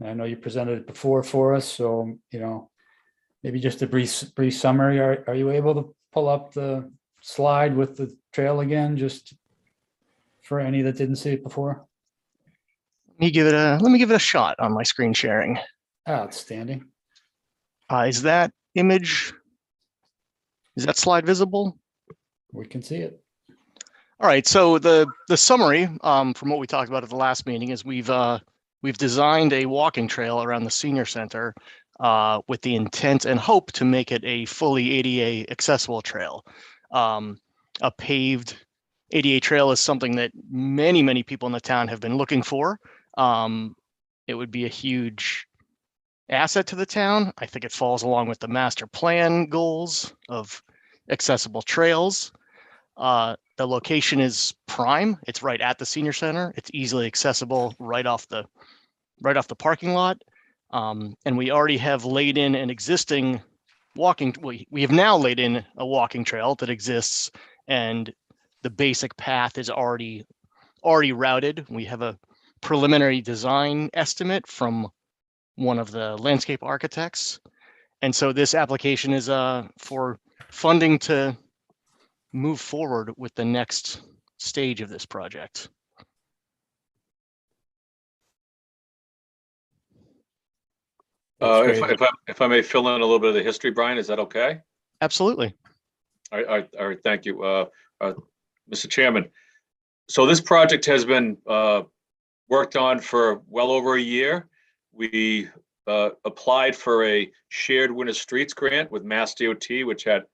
know you presented it before for us, so maybe just a brief summary. Are you able to pull up the slide with the trail again, just for any that didn't see it before? Let me give it a shot on my screen sharing. Outstanding. Is that image, is that slide visible? We can see it. All right, so the summary from what we talked about at the last meeting is we've designed a walking trail around the senior center with the intent and hope to make it a fully ADA accessible trail. A paved ADA trail is something that many people in the town have been looking for. It would be a huge asset to the town. I think it falls along with the master plan goals of accessible trails. The location is prime. It's right at the senior center. It's easily accessible right off the parking lot. And we already have laid in an existing walking, we have now laid in a walking trail that exists, and the basic path is already routed. We have a preliminary design estimate from one of the landscape architects. And so this application is for funding to move forward with the next stage of this project. That's great. If I may fill in a little bit of the history, Brian, is that okay? Absolutely. All right, thank you, Mr. Chairman. So this project has been worked on for well over a year. We applied for a shared winter streets grant with Mass DOT, which had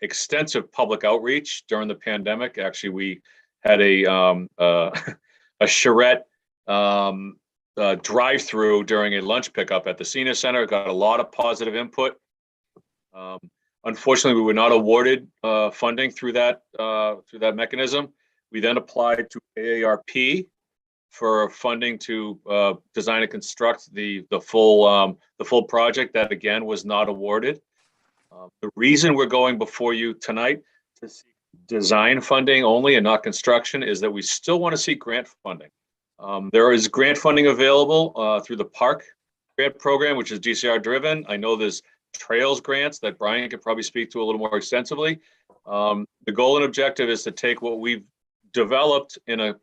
extensive public outreach during the pandemic. Actually, we had a charrette drive-through during a lunch pickup at the senior center. Got a lot of positive input. Unfortunately, we were not awarded funding through that mechanism. We then applied to AARP for funding to design and construct the full project. That again was not awarded. The reason we're going before you tonight to seek design funding only and not construction is that we still want to seek grant funding. There is grant funding available through the Park Grant Program, which is DCR driven. I know there's trails grants that Brian could probably speak to a little more extensively. The goal and objective is to take what we've developed in a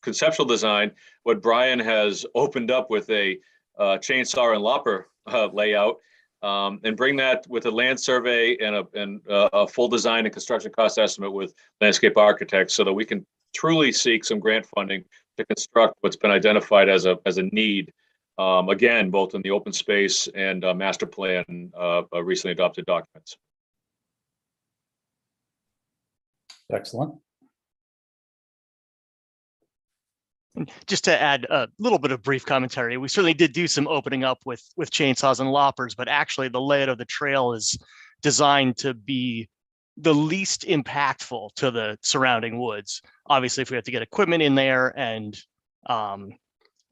conceptual design, what Brian has opened up with a chainsaw and lopper layout, and bring that with a land survey and a full design and construction cost estimate with landscape architects, so that we can truly seek some grant funding to construct what's been identified as a need. Again, both in the open space and master plan recently adopted documents. Excellent. Just to add a little bit of brief commentary, we certainly did do some opening up with chainsaws and loppers, but actually the layout of the trail is designed to be the least impactful to the surrounding woods. Obviously, if we have to get equipment in there and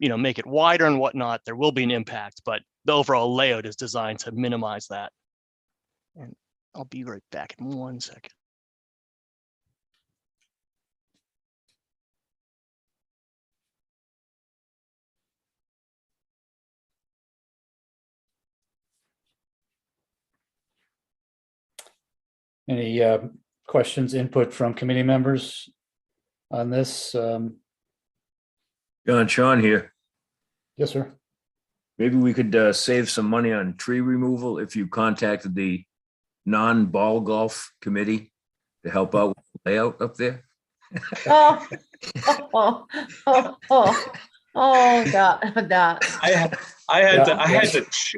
make it wider and whatnot, there will be an impact, but the overall layout is designed to minimize that. And I'll be right back in 1 second. Any questions, input from committee members on this? John, Sean here. Yes, sir. Maybe we could save some money on tree removal if you contacted the non-ball golf committee to help out with the layout up there. Oh, God, that.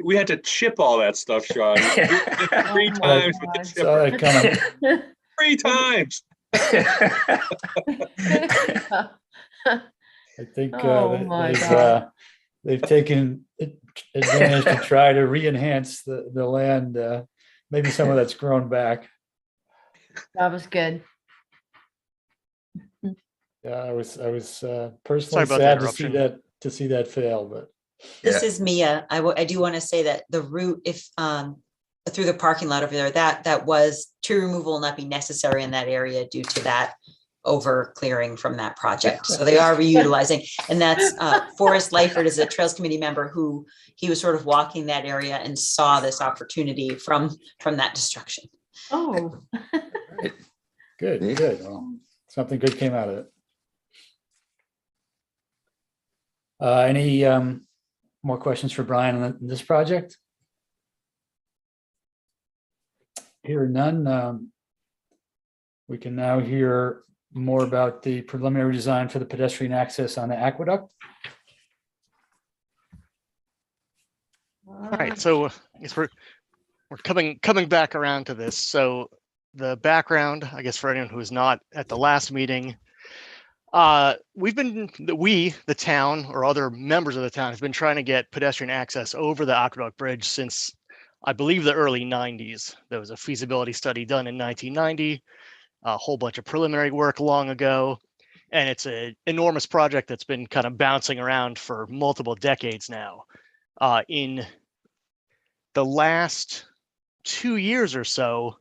We had to chip all that stuff, Sean. Three Oh my times with the God. Saw chipper. that coming. 3 times. I think Oh my God. they've taken advantage to try to re-enhance the land. Maybe some of that's grown back. That was good. Yeah, I was Sorry personally about the sad to see interruption. that fail, but This is Mia. I do want to say that the route, if through the parking lot over there, that was tree removal will not be necessary in that area due to that over clearing from that project. So they are reutilizing, and that's Forrest Lyford is a Trails Committee member who he was sort of walking that area and saw this opportunity from that destruction. Oh, good. Well, something good came out of it. Any more questions for Brian on this project? Hearing none, we can now hear more about the preliminary design for the pedestrian access on the aqueduct. All right, so I guess we're coming back around to this. So the background, I guess, for anyone who was not at the last meeting, the town or other members of the town have been trying to get pedestrian access over the Aqueduct Bridge since, I believe, the early 90s. There was a feasibility study done in 1990, a whole bunch of preliminary work long ago, and it's an enormous project that's been kind of bouncing around for multiple decades now. In the last 2 years or so,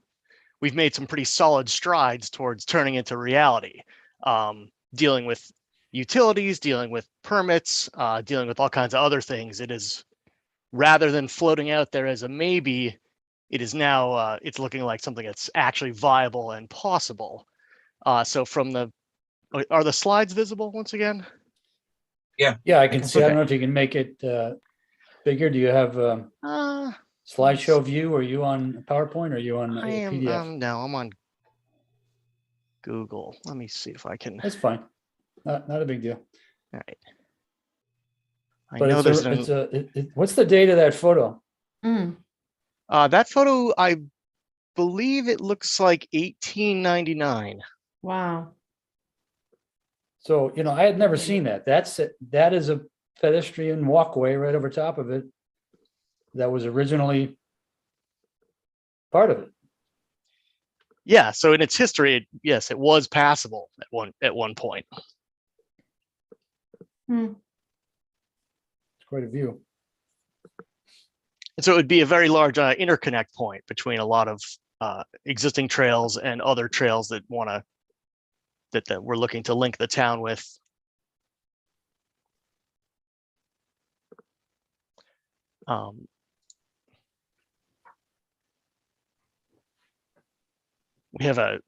we've made some pretty solid strides towards turning into reality, dealing with utilities, dealing with permits, dealing with all kinds of other things. It is, rather than floating out there as a maybe, it is now, it's looking like something that's actually viable and possible. So from the, are the slides visible once again? Yeah, I can see. I don't know if you can make it bigger. Do you have slideshow view? Are you on PowerPoint or are you on a I am, PDF? no, I'm on Google. Let me see if I can. That's fine. Not a big deal. All right. I But know there's what's the date of that photo? that photo, I believe it looks like 1899. Wow. So, I had never seen that. That is a pedestrian walkway right over top of it. That was originally part of it. Yeah, so in its history, yes, it was passable at one point. It's quite a view. And so it would be a very large interconnect point between a lot of existing trails and other trails that that we're looking to link the town with. We have a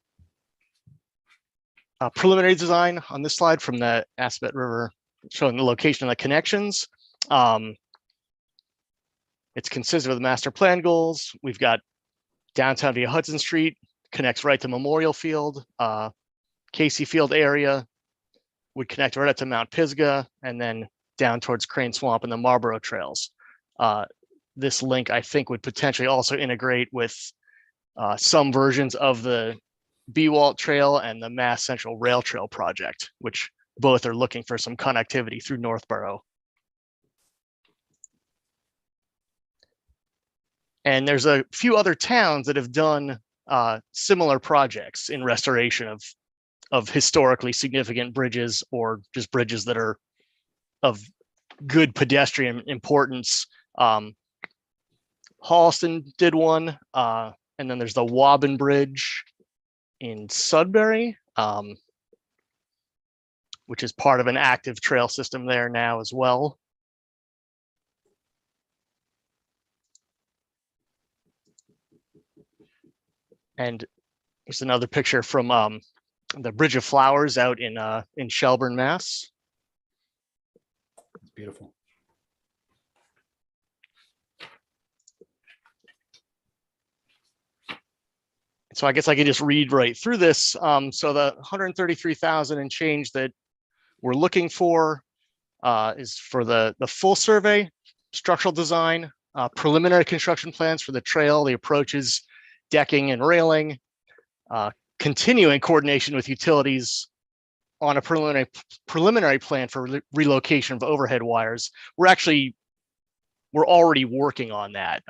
preliminary design on this slide from the Aspet River showing the location of the connections. It's consistent with the master plan goals. We've got downtown via Hudson Street, connects right to Memorial Field, Casey Field area, would connect right up to Mount Pisgah, and then down towards Crane Swamp and the Marlboro Trails. This link, I think, would potentially also integrate with some versions of the Bewalt Trail and the Mass Central Rail Trail project, which both are looking for some connectivity through Northborough. And there's a few other towns that have done similar projects in restoration of historically significant bridges, or just bridges that are of good pedestrian importance. Holliston did one, and then there's the Wobbin Bridge in Sudbury, which is part of an active trail system there now as well. And there's another picture from the Bridge of Flowers out in Shelburne, Mass. It's beautiful. So I guess I could just read right through this. So the 133,000 and change that we're looking for is for the full survey, structural design, preliminary construction plans for the trail, the approaches, decking and railing, continuing coordination with utilities on a preliminary plan for relocation of overhead wires. We're already working on that.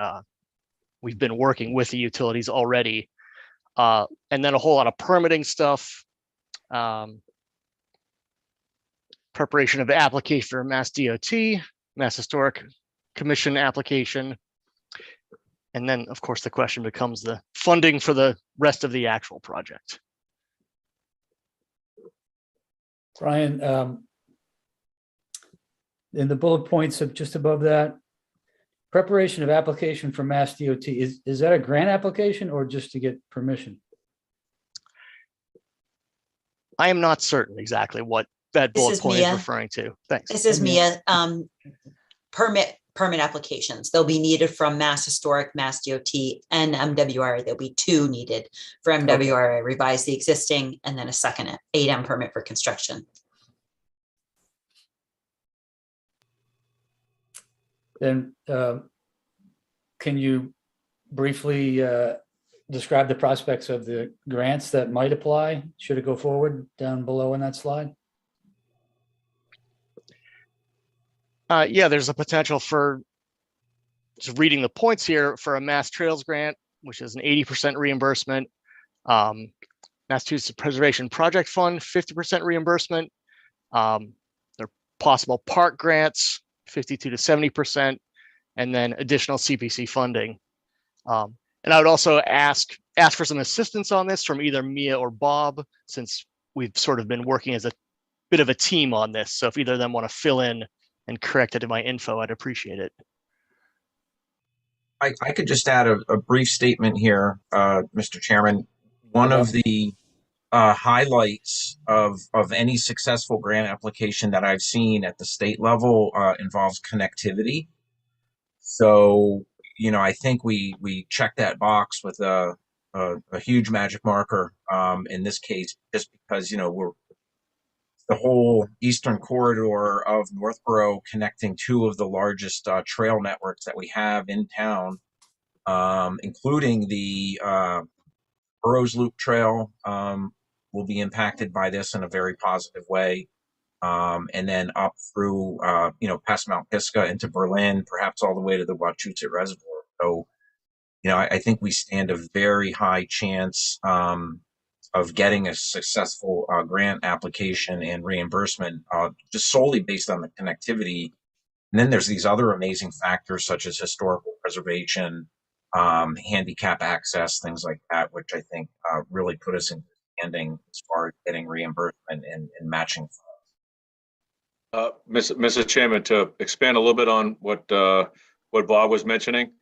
We've been working with the utilities already. And then a whole lot of permitting stuff, preparation of the application for Mass DOT, Mass Historic Commission application. And then, of course, the question becomes the funding for the rest of the actual project. Brian, in the bullet points of just above that, preparation of application for Mass DOT, is that a grant application or just to get permission? I am not certain exactly what that This bullet is point is Mia. referring to. Thanks. This is Mia. Permit applications. They'll be needed from Mass Historic, Mass DOT, and MWRA. There'll be 2 needed for MWRA, revise the existing, and then a second 8M permit for construction. Then can you briefly describe the prospects of the grants that might apply? Should it go forward down below in that slide? Yeah, there's a potential for, just reading the points here, for a Mass Trails grant, which is an 80% reimbursement. Massachusetts Preservation Project Fund, 50% reimbursement. There are possible park grants, 52 to 70%, and then additional CPC funding. And I would also ask for some assistance on this from either Mia or Bob, since we've sort of been working as a bit of a team on this. So if either of them want to fill in and correct it in my info, I'd appreciate it. I could just add a brief statement here, Mr. Chairman. One of the highlights of any successful grant application that I've seen at the state level involves connectivity. So, you know, I think we check that box with a huge magic marker in this case, just because, you know, we're the whole eastern corridor of Northborough, connecting 2 of the largest trail networks that we have in town, including the Burroughs Loop Trail, will be impacted by this in a very positive way. And then up through, you know, past Mount Pisgah into Berlin, perhaps all the way to the Wachusett Reservoir. So, you know, I think we stand a very high chance of getting a successful grant application and reimbursement just solely based on the connectivity. And then there's these other amazing factors such as historical preservation, handicap access, things like that, which I think really put us in standing as far as getting reimbursement and matching funds. Mr. Chairman, to expand a little bit on what Bob was mentioning,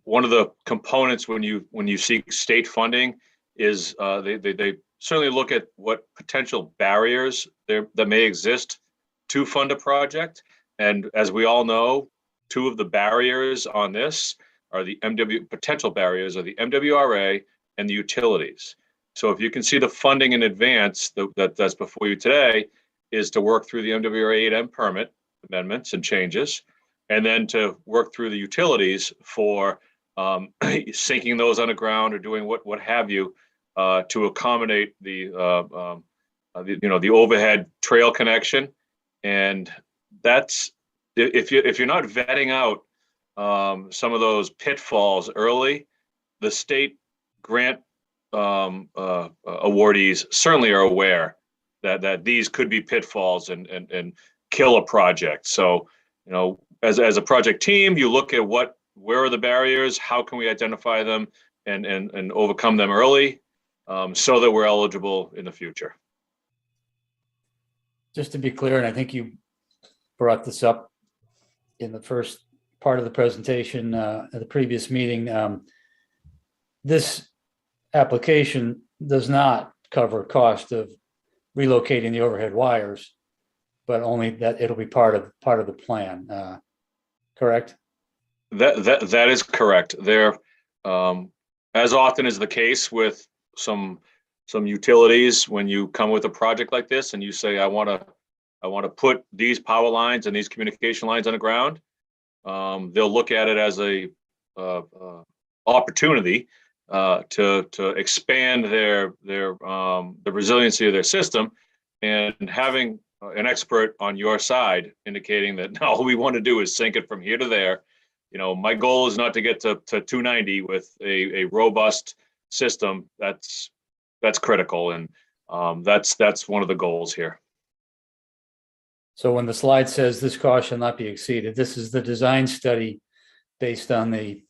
one of the components when you seek state funding is they certainly look at what potential barriers that may exist to fund a project. And as we all know, 2 of the barriers on this are the potential barriers are the MWRA and the utilities. So if you can see the funding in advance that's before you today is to work through the MWRA 8M permit amendments and changes, and then to work through the utilities for sinking those underground or doing what have you to accommodate the overhead trail connection. And that's if you're not vetting out some of those pitfalls early, the state grant awardees certainly are aware that these could be pitfalls and kill a project. So, you know, as a project team, you look at where are the barriers, how can we identify them and overcome them early, so that we're eligible in the future. Just to be clear, and I think you brought this up in the first part of the presentation at the previous meeting, this application does not cover cost of relocating the overhead wires, but only that it'll be part of the plan. Correct? That is correct. There, as often is the case with some utilities, when you come with a project like this and you say, I want to put these power lines and these communication lines on the ground, they'll look at it as a opportunity to expand the resiliency of their system, and having an expert on your side indicating that all we want to do is sink it from here to there. You know, my goal is not to get to 290 with a robust system. That's critical, and that's one of the goals here. So when the slide says this cost shall not be exceeded, this is the design study based on the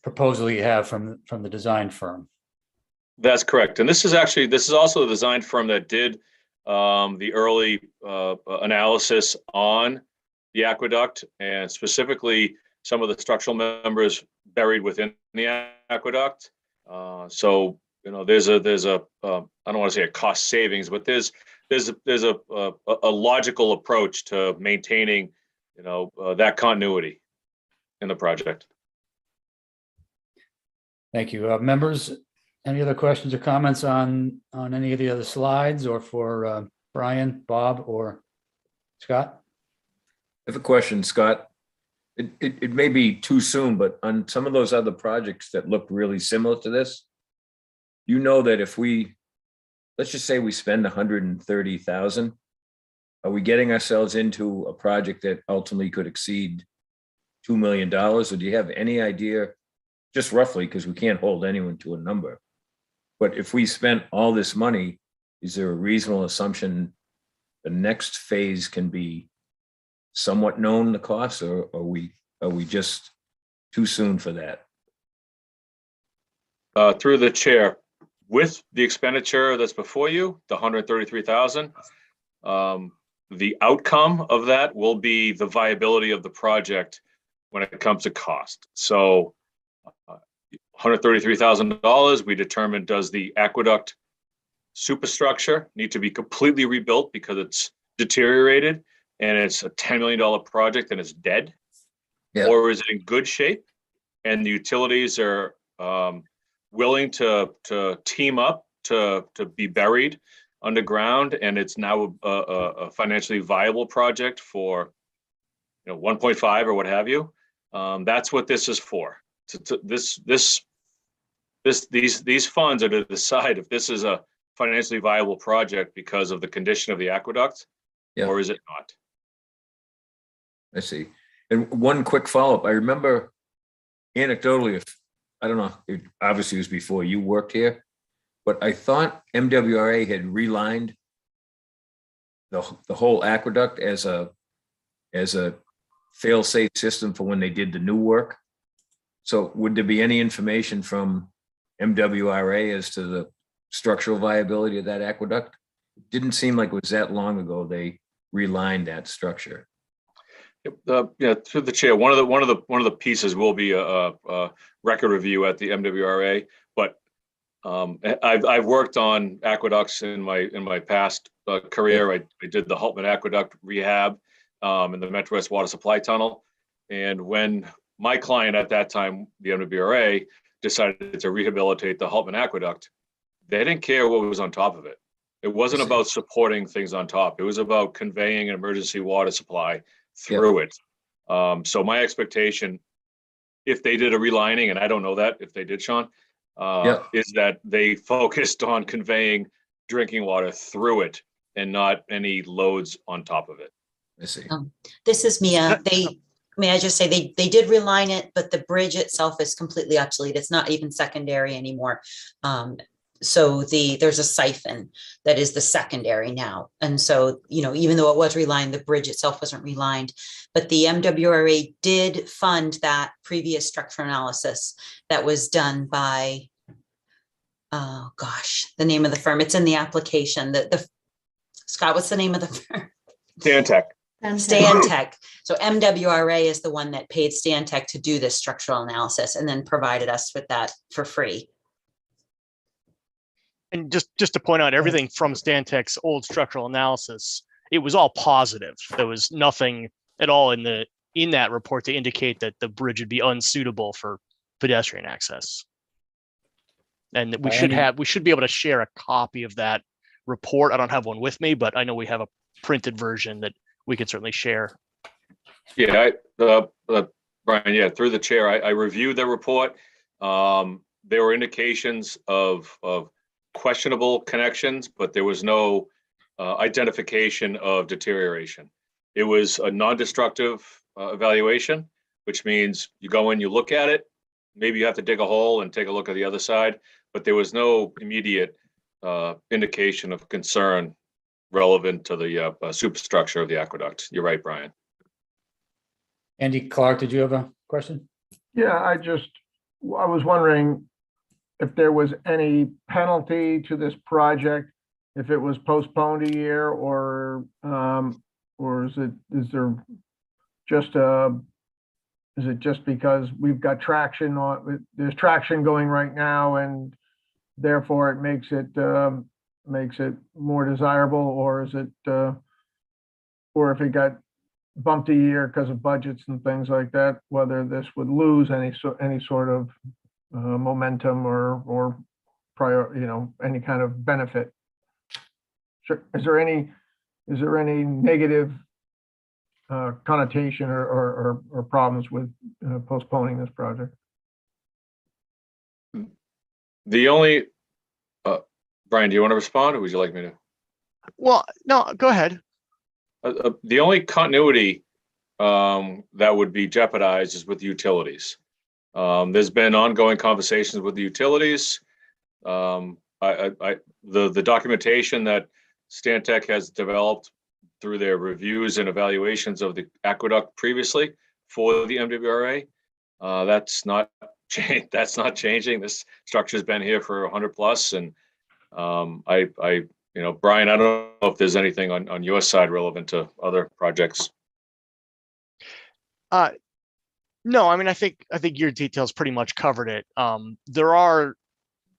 proposal you have from the design firm. That's correct. And this is also the design firm that did the early analysis on the aqueduct, and specifically some of the structural members buried within the aqueduct. So, you know, there's a I don't want to say a cost savings, but there's there's a logical approach to maintaining, that continuity in the project. Thank you. Members, any other questions or comments on any of the other slides, or for Brian, Bob, or Scott? I have a question, Scott. It may be too soon, but on some of those other projects that look really similar to this, you know that if let's just say we spend 130,000, are we getting ourselves into a project that ultimately could exceed $2 million? Or do you have any idea, just roughly, because we can't hold anyone to a number, but if we spent all this money, is there a reasonable assumption the next phase can be somewhat known, the cost, or are we just too soon for that? Through the chair, with the expenditure that's before you, the 133,000, the outcome of that will be the viability of the project when it comes to cost. So $133,000, we determined, does the aqueduct superstructure need to be completely rebuilt because it's deteriorated and it's a $10 million project and it's dead? Yeah. Or is it in good shape and the utilities are willing to team up to be buried underground, and it's now a financially viable project for 1.5 or what have you? That's what this is for. These funds are to decide if this is a financially viable project because of the condition of the aqueduct, Yeah. or is it not? I see. And one quick follow-up. I remember anecdotally, I don't know, it obviously was before you worked here, but I thought MWRA had relined the whole aqueduct as a fail-safe system for when they did the new work. So would there be any information from MWRA as to the structural viability of that aqueduct? It didn't seem like it was that long ago they relined that structure. Through the chair, one of the pieces will be a record review at the MWRA. But I've worked on aqueducts in my past career. I did the Hultman Aqueduct rehab in the Metro West Water Supply Tunnel, and when my client at that time, the MWRA, decided to rehabilitate the Hultman Aqueduct, they didn't care what was on top of it. It wasn't about supporting things on top. It was about conveying an emergency water supply through it. So my expectation, if they did a relining, and I don't know that if they did, Sean, is that they focused on conveying drinking water through it and not any loads on top of it. I see. This is Mia. May I just say they did reline it, but the bridge itself is completely obsolete. It's not even secondary anymore. So there's a siphon that is the secondary now. And so, even though it was relined, the bridge itself wasn't relined, but the MWRA did fund that previous structural analysis that was done by, oh gosh, the name of the firm. It's in the application. Scott, what's the name of the firm? Stantec. Stantec. So MWRA is the one that paid Stantec to do this structural analysis and then provided us with that for free. And just to point out, everything from Stantec's old structural analysis, it was all positive. There was nothing at all in that report to indicate that the bridge would be unsuitable for pedestrian access. And we should be able to share a copy of that report. I don't have one with me, but I know we have a printed version that we can certainly share. Yeah, Brian, through the chair, I reviewed the report. There were indications of questionable connections, but there was no identification of deterioration. It was a non-destructive evaluation, which means you go in, you look at it, maybe you have to dig a hole and take a look at the other side, but there was no immediate indication of concern relevant to the superstructure of the aqueduct. You're right, Brian. Andy Clark, did you have a question? Yeah, I was wondering if there was any penalty to this project, if it was postponed a year, or is it just because we've got traction there's traction going right now, and therefore it makes it makes it more desirable, or is it, or if it got bumped a year because of budgets and things like that, whether this would lose any sort of momentum or prior, any kind of benefit? Sure. Is there any negative connotation or problems with postponing this project? The only, Brian, do you want to respond or would you like me to? Well, no, go ahead. The only continuity that would be jeopardized is with the utilities. There's been ongoing conversations with the utilities. The documentation that Stantec has developed through their reviews and evaluations of the aqueduct previously for the MWRA, that's not changing. This structure's been here for 100+, and Brian, I don't know if there's anything on your side relevant to other projects. No, I mean, I think your details pretty much covered it.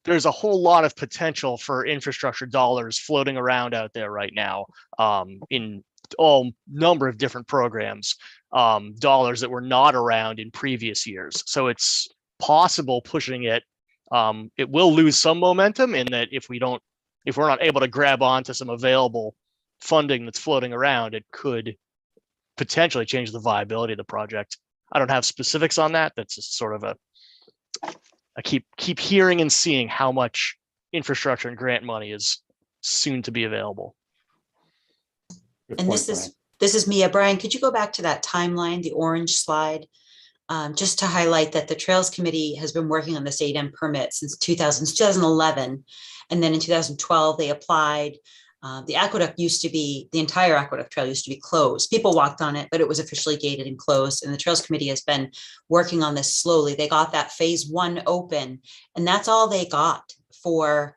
There's a whole lot of potential for infrastructure dollars floating around out there right now, in all number of different programs, dollars that were not around in previous years. So it's possible pushing it. It will lose some momentum in that if we're not able to grab onto some available funding that's floating around, it could potentially change the viability of the project. I don't have specifics on that. That's just sort of I keep hearing and seeing how much infrastructure and grant money is soon to be available. Good And point, this is Mia. Brian, could you go back to that timeline, the orange slide? Just to highlight that the Trails Committee has been working on this 8M permit since 2011. And then in 2012, they applied. The entire aqueduct trail used to be closed. People walked on it, but it was officially gated and closed. And the Trails Committee has been working on this slowly. They got that phase 1 open, and that's all they got for,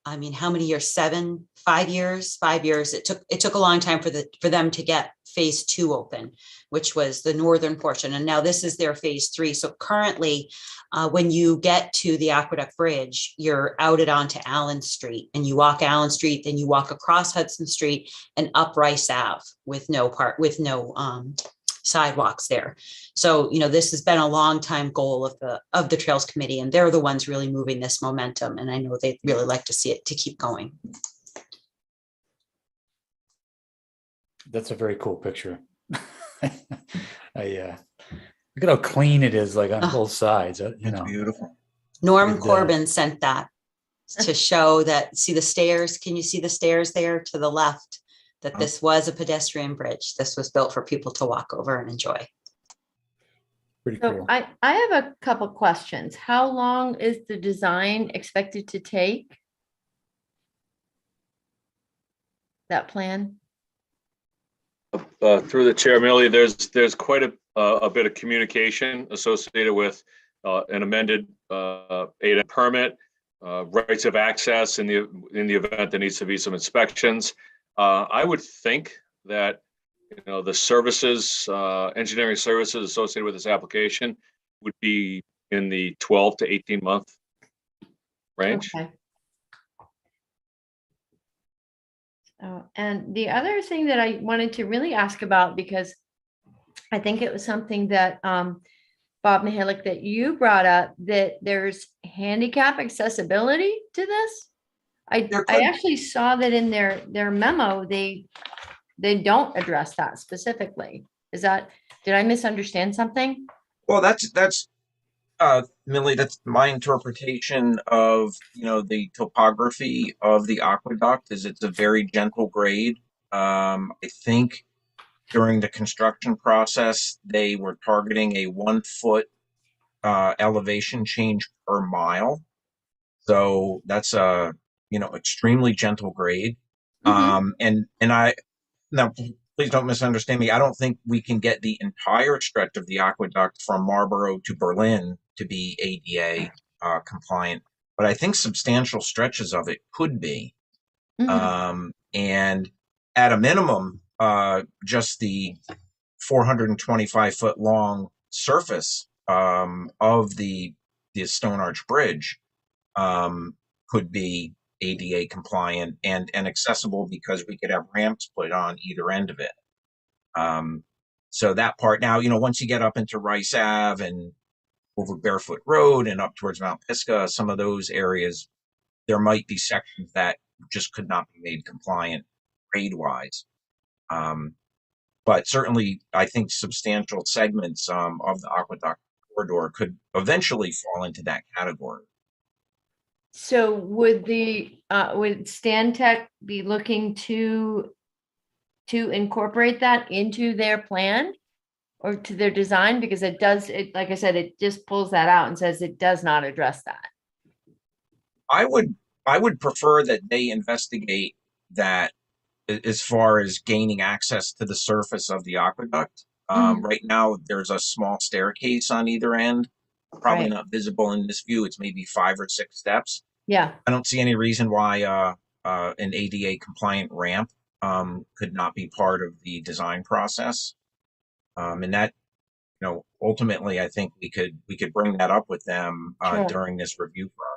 I mean, how many years? 5 years? 5 years. It took a long time for them to get phase 2 open, which was the northern portion. And now this is their phase 3. So currently, when you get to the Aqueduct Bridge, you're outed onto Allen Street, and you walk Allen Street, then you walk across Hudson Street and up Rice Ave with no sidewalks there. So, this has been a long time goal of the Trails Committee, and they're the ones really moving this momentum. And I know they'd really like to see it to keep going. That's a very cool picture. Look at how clean it is, like on both sides. It's beautiful. Norm It does. Corbin sent that to show that, see the stairs? Can you see the stairs there to the left? That this was a pedestrian bridge. This was built for people to walk over and enjoy. Pretty So cool. I have a couple questions. How long is the design expected to take? That plan? Through the chair, Millie, there's quite a bit of communication associated with an amended 8M permit, rights of access in the event there needs to be some inspections. I would think that the services, engineering services associated with this application would be in the 12 to 18 month range. Okay. And the other thing that I wanted to really ask about, because I think it was something that Bob Mihalik, that you brought up, that there's handicap accessibility to this. I actually saw that in their memo, they don't address that specifically. Did I misunderstand something? Well, that's Millie, that's my interpretation of, the topography of the aqueduct is it's a very gentle grade. I think during the construction process, they were targeting a 1 foot elevation change per mile. So that's a, extremely gentle grade. And now please don't misunderstand me. I don't think we can get the entire stretch of the aqueduct from Marlboro to Berlin to be ADA compliant, but I think substantial stretches of it could be. And at a minimum, just the 425 foot long surface of the Stone Arch Bridge could be ADA compliant and accessible because we could have ramps put on either end of it. So that part now, once you get up into Rice Ave and over Barefoot Road and up towards Mount Pisgah, some of those areas, there might be sections that just could not be made compliant grade wise. But certainly, I think substantial segments of the aqueduct corridor could eventually fall into that category. So would would Stantec be looking to incorporate that into their plan or to their design? Because like I said, it just pulls that out and says it does not address that. I would prefer that they investigate that as far as gaining access to the surface of the aqueduct. Right now, there's a small staircase on either end, probably Right. not visible in this view. It's maybe 5 or 6 steps. Yeah, I don't see any reason why an ADA compliant ramp could not be part of the design process. And that, ultimately, I think we could bring that up with them Sure. during this review process.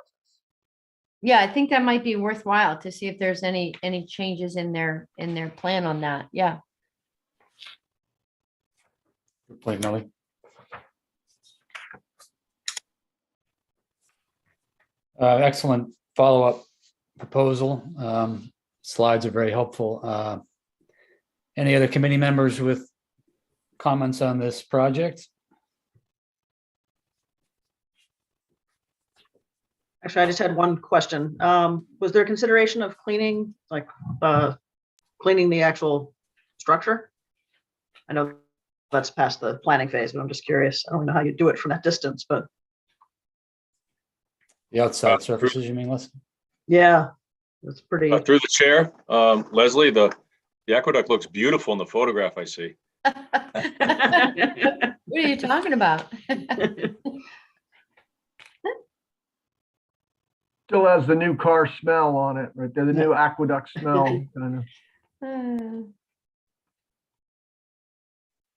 yeah, I think that might be worthwhile to see if there's any changes in their plan on that. Yeah. Good point, Millie. Excellent follow-up proposal. Slides are very helpful. Any other committee members with comments on this project? Actually, I just had one question. Was there consideration of cleaning the actual structure? I know that's past the planning phase, but I'm just curious. I don't know how you do it from that distance, but The outside surfaces, you mean, Leslie? yeah, it's pretty. Through the chair, Leslie, the aqueduct looks beautiful in the photograph I see. What are you talking about? Still has the new car smell on it, right there, the new aqueduct smell, kind of.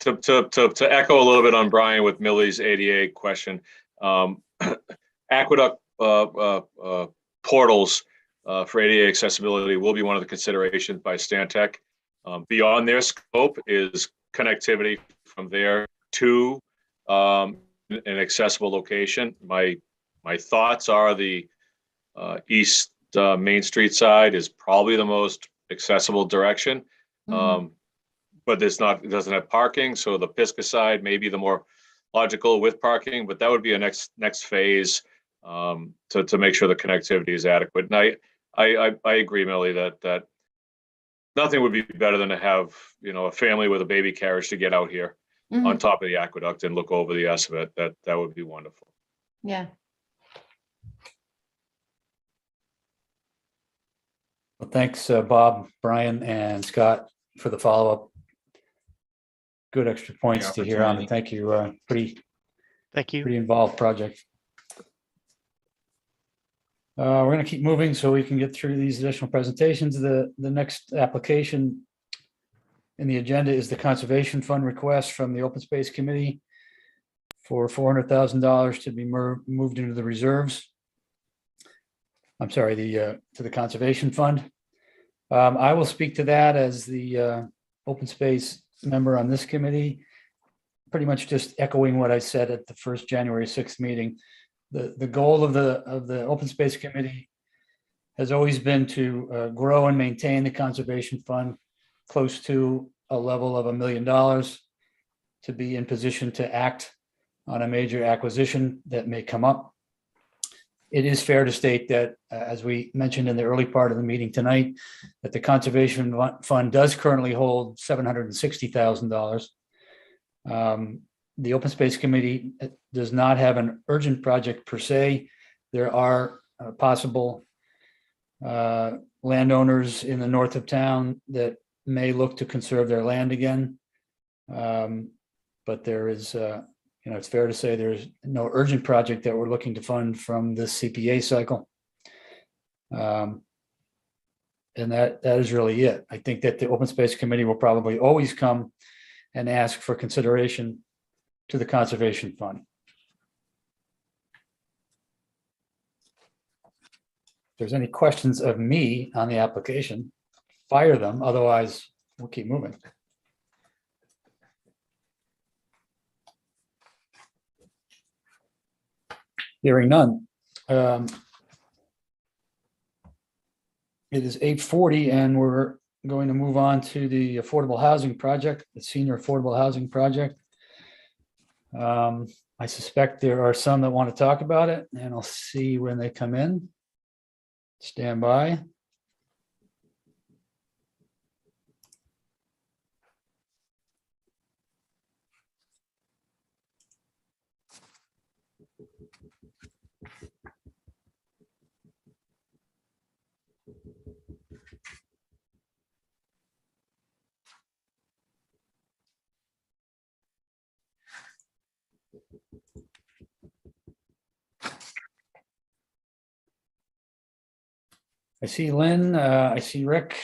To echo a little bit on Brian with Millie's ADA question, aqueduct portals for ADA accessibility will be one of the considerations by Stantec. Beyond their scope is connectivity from there to an accessible location. My thoughts are the east Main Street side is probably the most accessible direction. But it doesn't have parking. So the Pisgah side may be the more logical with parking, but that would be a next phase to make sure the connectivity is adequate. And I agree, Millie, that nothing would be better than to have, a family with a baby carriage to get out here on top of the aqueduct and look over the Essevet. That would be wonderful. Yeah. Well, thanks, Bob, Brian, and Scott for the follow-up. Good extra points to hear on it. Thank you. Thank you. Pretty involved project. We're going to keep moving so we can get through these additional presentations. The next application in the agenda is the Conservation Fund request from the Open Space Committee for $400,000 to be moved into the reserves. I'm sorry, to the Conservation Fund. I will speak to that as the Open Space member on this committee, pretty much just echoing what I said at the first January 6th meeting. The goal of the Open Space Committee has always been to grow and maintain the Conservation Fund close to a level of $1 million to be in position to act on a major acquisition that may come up. It is fair to state that, as we mentioned in the early part of the meeting tonight, that the Conservation Fund does currently hold $760,000. The Open Space Committee does not have an urgent project per se. There are possible landowners in the north of town that may look to conserve their land again. But there is, it's fair to say there's no urgent project that we're looking to fund from this CPA cycle. And that is really it. I think that the Open Space Committee will probably always come and ask for consideration to the Conservation Fund. there's any questions of me on the application, fire them. Otherwise, we'll keep moving. Hearing none. It is 8:40 and we're going to move on to the affordable housing project, the senior affordable housing project. I suspect there are some that want to talk about it, and I'll see when they come in. Stand by. I see Lynn, I see Rick.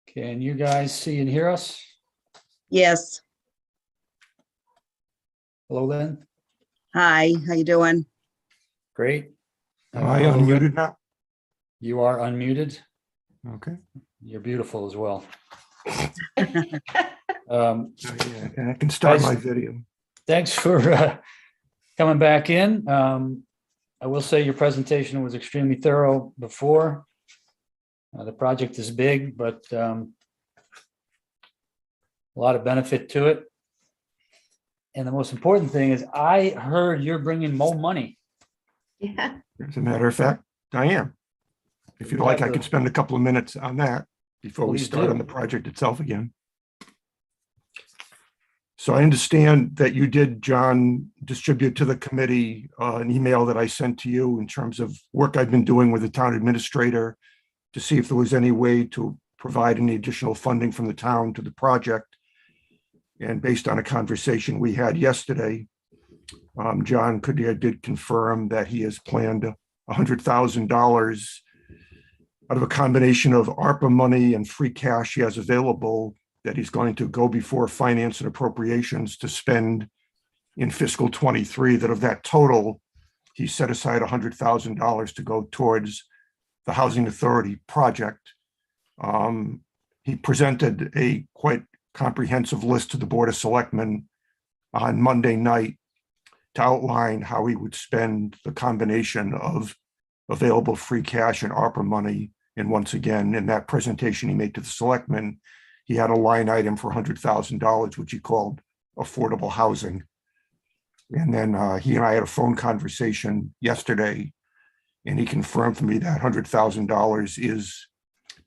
Can you guys see and hear us? Yes. Hello, Lynn. Hi, how you doing? Great. Am I Hello, Rick. unmuted now? You are unmuted. Okay. You're beautiful as well. Yeah, and I can start Guys- my video. Thanks for coming back in. I will say your presentation was extremely thorough before. The project is big, but a lot of benefit to it. And the most important thing is I heard you're bringing more money. Yeah. As a matter of fact, I am. If you'd like, I could spend a couple of minutes on that before we Please start on do. the project itself again. So I understand that you did, John, distribute to the committee an email that I sent to you in terms of work I've been doing with the town administrator to see if there was any way to provide any additional funding from the town to the project. And based on a conversation we had yesterday, John Cuddy did confirm that he has planned $100,000 out of a combination of ARPA money and free cash he has available that he's going to go before finance and appropriations to spend in fiscal 23, that of that total, he set aside $100,000 to go towards the Housing Authority project. He presented a quite comprehensive list to the Board of Selectmen on Monday night to outline how he would spend the combination of available free cash and ARPA money. And once again, in that presentation he made to the selectmen, he had a line item for $100,000, which he called affordable housing. And then he and I had a phone conversation yesterday, and he confirmed for me that $100,000 is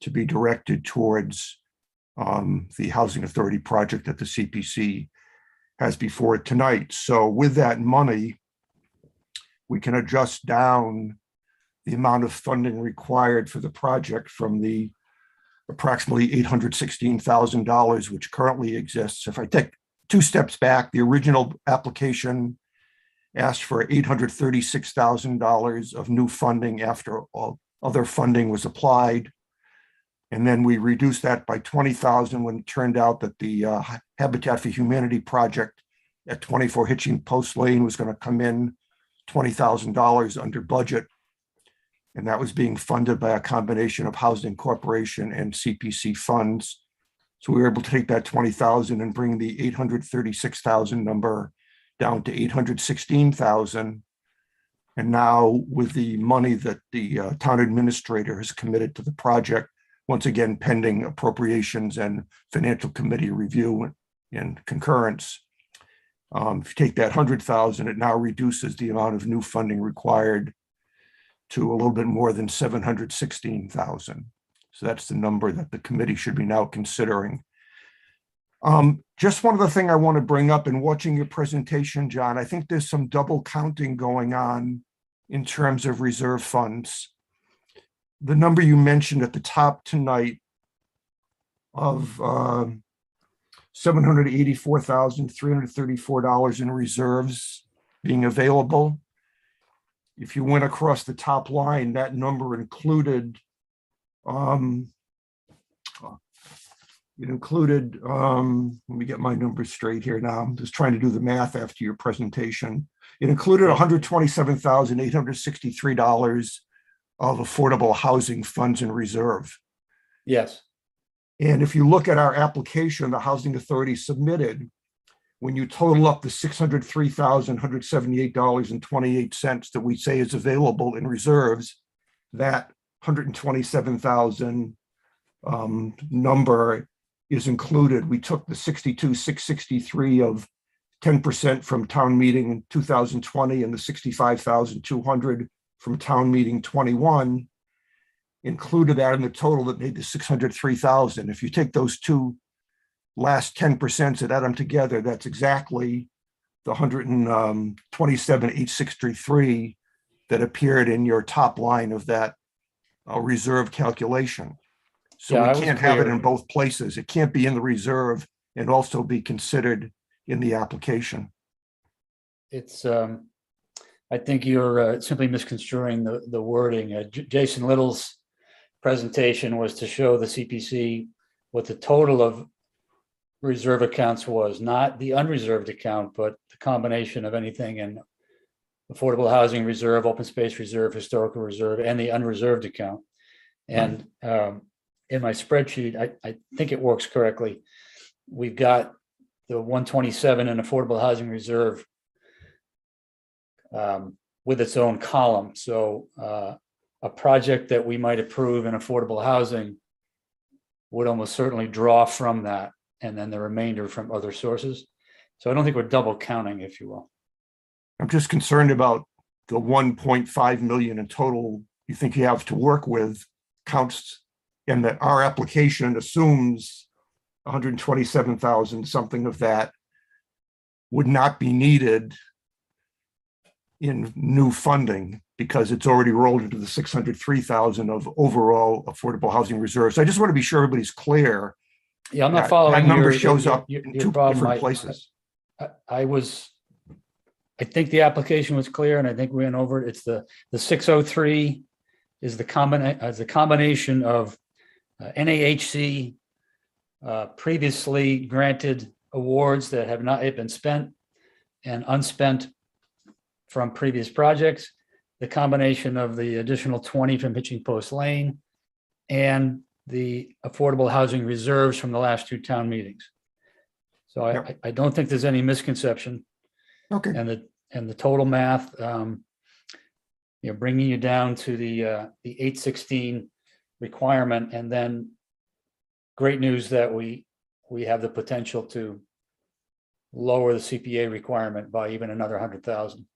to be directed towards the Housing Authority project that the CPC has before it tonight. So with that money, we can adjust down the amount of funding required for the project from the approximately $816,000, which currently exists. If I take two steps back, the original application asked for $836,000 of new funding after all other funding was applied. And then we reduced that by $20,000 when it turned out that the Habitat for Humanity project at 24 Hitching Post Lane was going to come in $20,000 under budget. And that was being funded by a combination of Housing Corporation and CPC funds. So we were able to take that 20,000 and bring the 836,000 number down to 816,000. And now with the money that the town administrator has committed to the project, once again, pending appropriations and financial committee review and concurrence. If you take that 100,000, it now reduces the amount of new funding required to a little bit more than 716,000. So that's the number that the committee should be now considering. Just one other thing I want to bring up in watching your presentation, John, I think there's some double counting going on in terms of reserve funds. The number you mentioned at the top tonight of $784,334 in reserves being available. If you went across the top line, that number included It included, let me get my numbers straight here now. I'm just trying to do the math after your presentation. It included $127,863 of affordable housing funds in reserve. Yes. And if you look at our application, the Housing Authority submitted, when you total up the $603,178.28 that we say is available in reserves, that 127,000 number is included. We took the 62,663 of 10% from town meeting in 2020 and the 65,200 from town meeting 21, included that in the total that made the 603,000. If you take those two last 10% and add them together, that's exactly the 127,863 that appeared in your top line of that reserve calculation. So Yeah, I we was can't have it clear. in both places. It can't be in the reserve and also be considered in the application. It's, I think you're simply misconstruing the wording. Jason Little's presentation was to show the CPC what the total of reserve accounts was, not the unreserved account, but the combination of anything in affordable housing reserve, open space reserve, historical reserve, and the unreserved account. And in my spreadsheet, I think it works correctly. We've got the 127 in affordable housing reserve with its own column. So a project that we might approve in affordable housing would almost certainly draw from that, and then the remainder from other sources. So I don't think we're double counting, if you will. I'm just concerned about the 1.5 million in total you think you have to work with counts, and that our application assumes 127,000, something of that would not be needed in new funding because it's already rolled into the 603,000 of overall affordable housing reserves. I just want to be sure everybody's clear. Yeah, I'm not That following number your- shows your- up your- in your two problem. different places. I think the application was clear, and I think we went over it. It's the 603 is the combination of NAHC previously granted awards that have not yet been spent and unspent from previous projects, the combination of the additional 20 from Hitching Post Lane, and the affordable housing reserves from the last two town meetings. So I don't think there's any misconception. Okay. And the total math, bringing you down to the 816 requirement, and then great news that we have the potential to lower the CPA requirement by even another 100,000.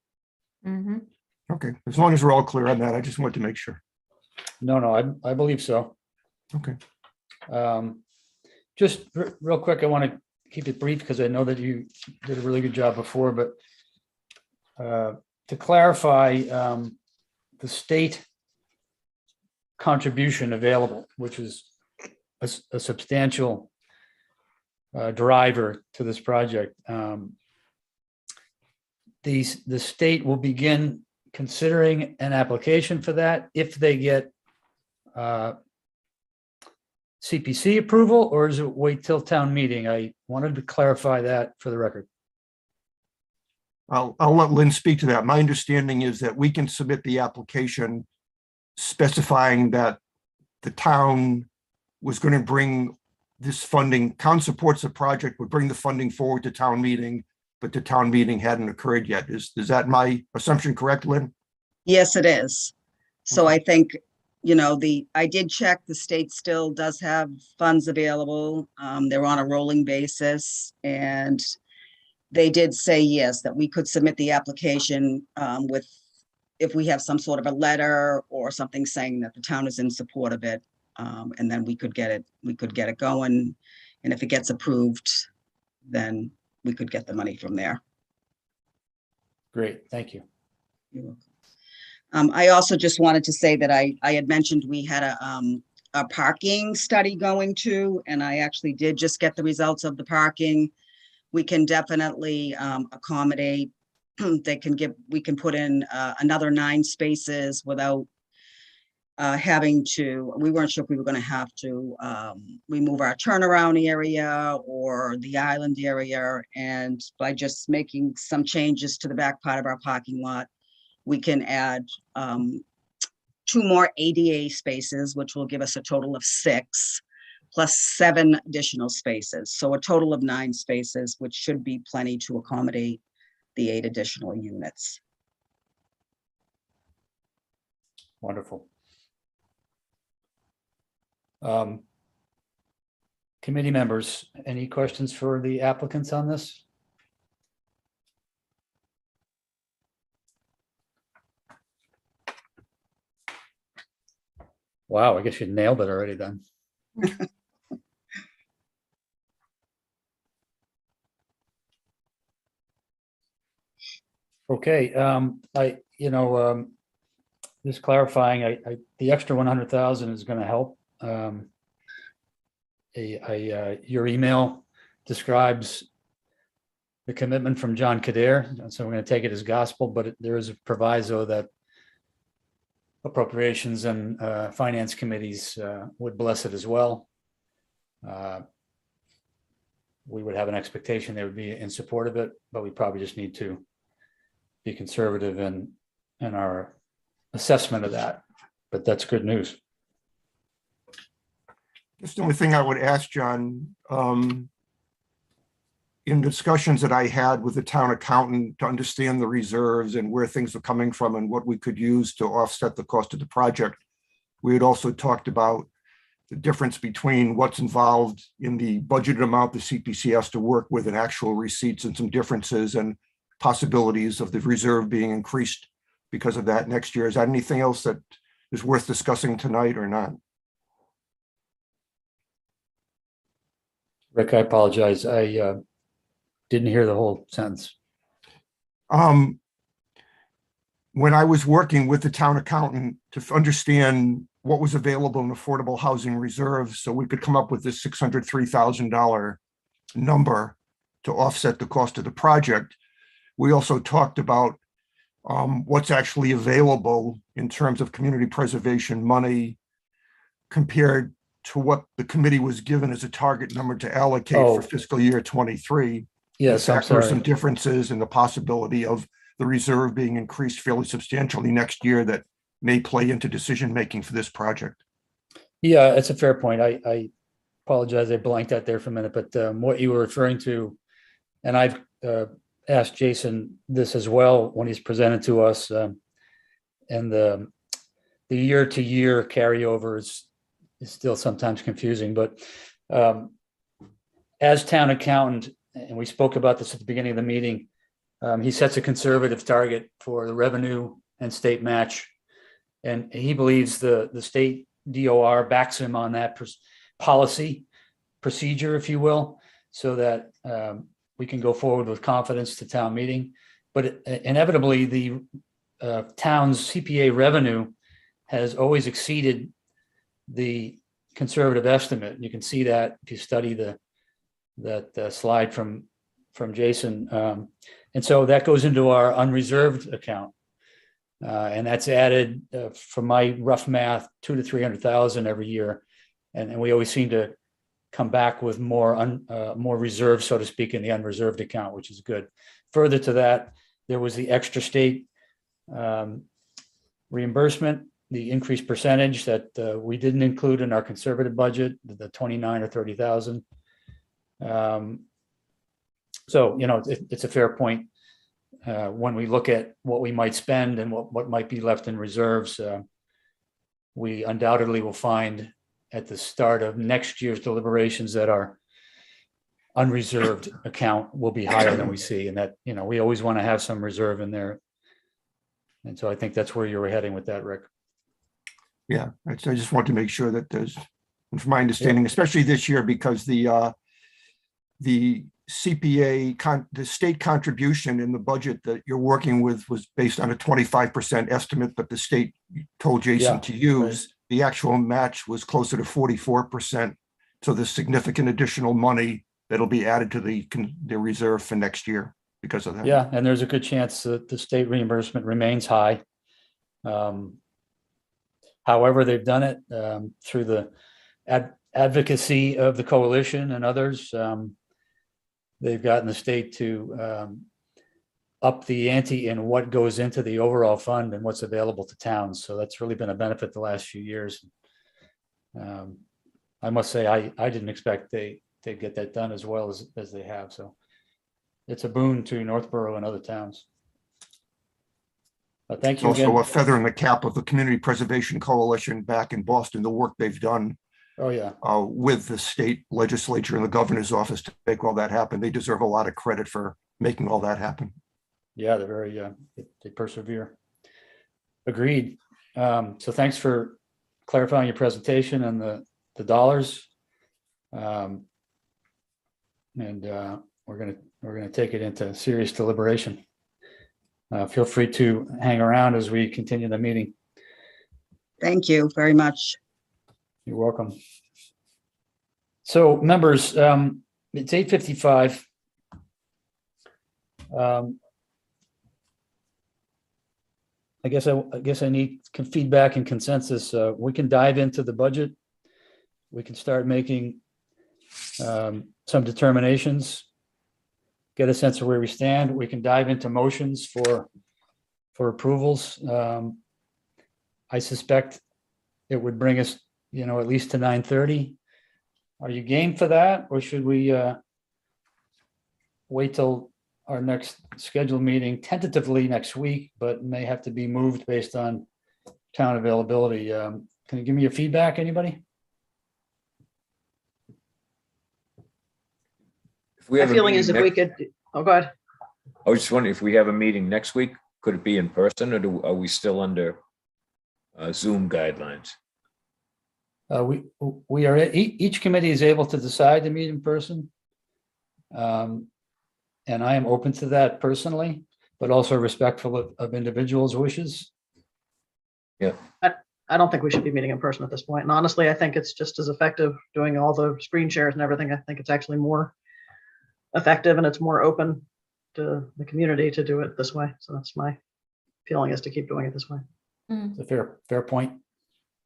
Mhm. Okay, as long as we're all clear on that, I just want to make sure. No, I believe so. Okay. Just real quick, I want to keep it brief because I know that you did a really good job before, but to clarify, the state contribution available, which is a substantial driver to this project. The state will begin considering an application for that if they get CPC approval, or is it wait till town meeting? I wanted to clarify that for the record. I'll let Lynn speak to that. My understanding is that we can submit the application specifying that the town was going to bring this funding, town supports the project, would bring the funding forward to town meeting, but the town meeting hadn't occurred yet. Is that my assumption correct, Lynn? Yes, it is. So I think, I did check, the state still does have funds available. They're on a rolling basis, and they did say, yes, that we could submit the application if we have some sort of a letter or something saying that the town is in support of it. And then we could get it going. And if it gets approved, then we could get the money from there. Great, thank you. You're welcome. I also just wanted to say that I had mentioned we had a parking study going to, and I actually did just get the results of the parking. We can definitely accommodate. We can put in another 9 spaces without we weren't sure if we were going to have to remove our turnaround area or the island area. And by just making some changes to the back part of our parking lot, we can add 2 more ADA spaces, which will give us a total of 6, plus 7 additional spaces. So a total of 9 spaces, which should be plenty to accommodate the 8 additional units. Wonderful. Committee members, any questions for the applicants on this? Wow, I guess you nailed it already then. Okay, just clarifying, the extra 100,000 is going to help. Your email describes the commitment from John Kader, so we're going to take it as gospel, but there is a proviso that appropriations and finance committees would bless it as well. We would have an expectation they would be in support of it, but we probably just need to be conservative in our assessment of that. But that's good news. Just the only thing I would ask, John, in discussions that I had with the town accountant to understand the reserves and where things are coming from and what we could use to offset the cost of the project, we had also talked about the difference between what's involved in the budgeted amount the CPC has to work with and actual receipts, and some differences and possibilities of the reserve being increased because of that next year. Is that anything else that is worth discussing tonight or not? Rick, I apologize. I didn't hear the whole sentence. When I was working with the town accountant to understand what was available in affordable housing reserves, so we could come up with this $603,000 number to offset the cost of the project, we also talked about what's actually available in terms of community preservation money compared to what the committee was given as a target number to allocate for fiscal year 23. Yes, I'm There are some sorry. differences in the possibility of the reserve being increased fairly substantially next year that may play into decision-making for this project. Yeah, it's a fair point. I apologize. I blanked out there for a minute, but what you were referring to, and I've asked Jason this as well when he's presented to us, and the year-to-year carryover is still sometimes confusing, but as town accountant, and we spoke about this at the beginning of the meeting, he sets a conservative target for the revenue and state match. And he believes the state DOR backs him on that policy procedure, if you will, so that we can go forward with confidence to town meeting. But inevitably, the town's CPA revenue has always exceeded the conservative estimate. You can see that if you study that slide from Jason. And so that goes into our unreserved account. And that's added, from my rough math, 200,000 to 300,000 every year. And we always seem to come back with more reserve, so to speak, in the unreserved account, which is good. Further to that, there was the extra state reimbursement, the increased percentage that we didn't include in our conservative budget, the 29 or 30,000. So, it's a fair point. When we look at what we might spend and what might be left in reserves, we undoubtedly will find at the start of next year's deliberations that our unreserved account will be higher than we see, and that, we always want to have some reserve in there. And so I think that's where you were heading with that, Rick. Yeah, I just want to make sure that there's, from my understanding, especially this year, because the CPA, the state contribution in the budget that you're working with was based on a 25% estimate, but the state told Jason to use. The actual match was closer to 44%. So there's significant additional money that'll be added to the reserve for next year because of that. Yeah, and there's a good chance that the state reimbursement remains high. however they've done it, through the advocacy of the coalition and others. They've gotten the state to up the ante in what goes into the overall fund and what's available to towns. So that's really been a benefit the last few years. I must say, I didn't expect they'd get that done as well as they have. So it's a boon to Northborough and other towns. But thank It's you also again. a feather in the cap of the Community Preservation Coalition back in Boston, the work they've done Oh, yeah. with the state legislature and the governor's office to make all that happen. They deserve a lot of credit for making all that happen. Yeah, they're very, they persevere. Agreed. So thanks for clarifying your presentation and the dollars. And we're gonna take it into serious deliberation. Feel free to hang around as we continue the meeting. Thank you very much. You're welcome. So members, it's 8:55. I guess I need feedback and consensus. We can dive into the budget. We can start making some determinations, get a sense of where we stand. We can dive into motions for approvals. I suspect it would bring us, at least to 9:30. Are you game for that, or should we wait till our next scheduled meeting, tentatively next week, but may have to be moved based on town availability? Can you give me your feedback, anybody? If we My have a feeling is meeting if we next- could, oh, go ahead. I was just wondering if we have a meeting next week, could it be in person, or are we still under Zoom guidelines? We are, each committee is able to decide to meet in person. And I am open to that personally, but also respectful of individuals' wishes. Yeah. I don't think we should be meeting in person at this point. And honestly, I think it's just as effective doing all the screen shares and everything. I think it's actually more effective and it's more open to the community to do it this way. So that's my feeling, is to keep doing it this way. It's a fair point.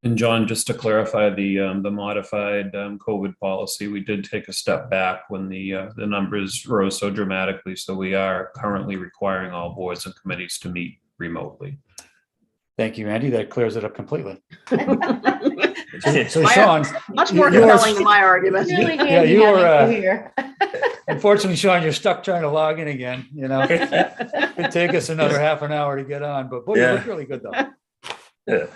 And John, just to clarify the modified COVID policy, we did take a step back when the numbers rose so dramatically. So we are currently requiring all boards and committees to meet remotely. Thank you, Andy. That clears it up completely. My- So Sean, Much more yours- compelling than my argument. Really Yeah, handy you were, having you here. unfortunately, Sean, you're stuck trying to log in again, It'd take us another half an hour to get on, but boy, you look really good though. Yeah.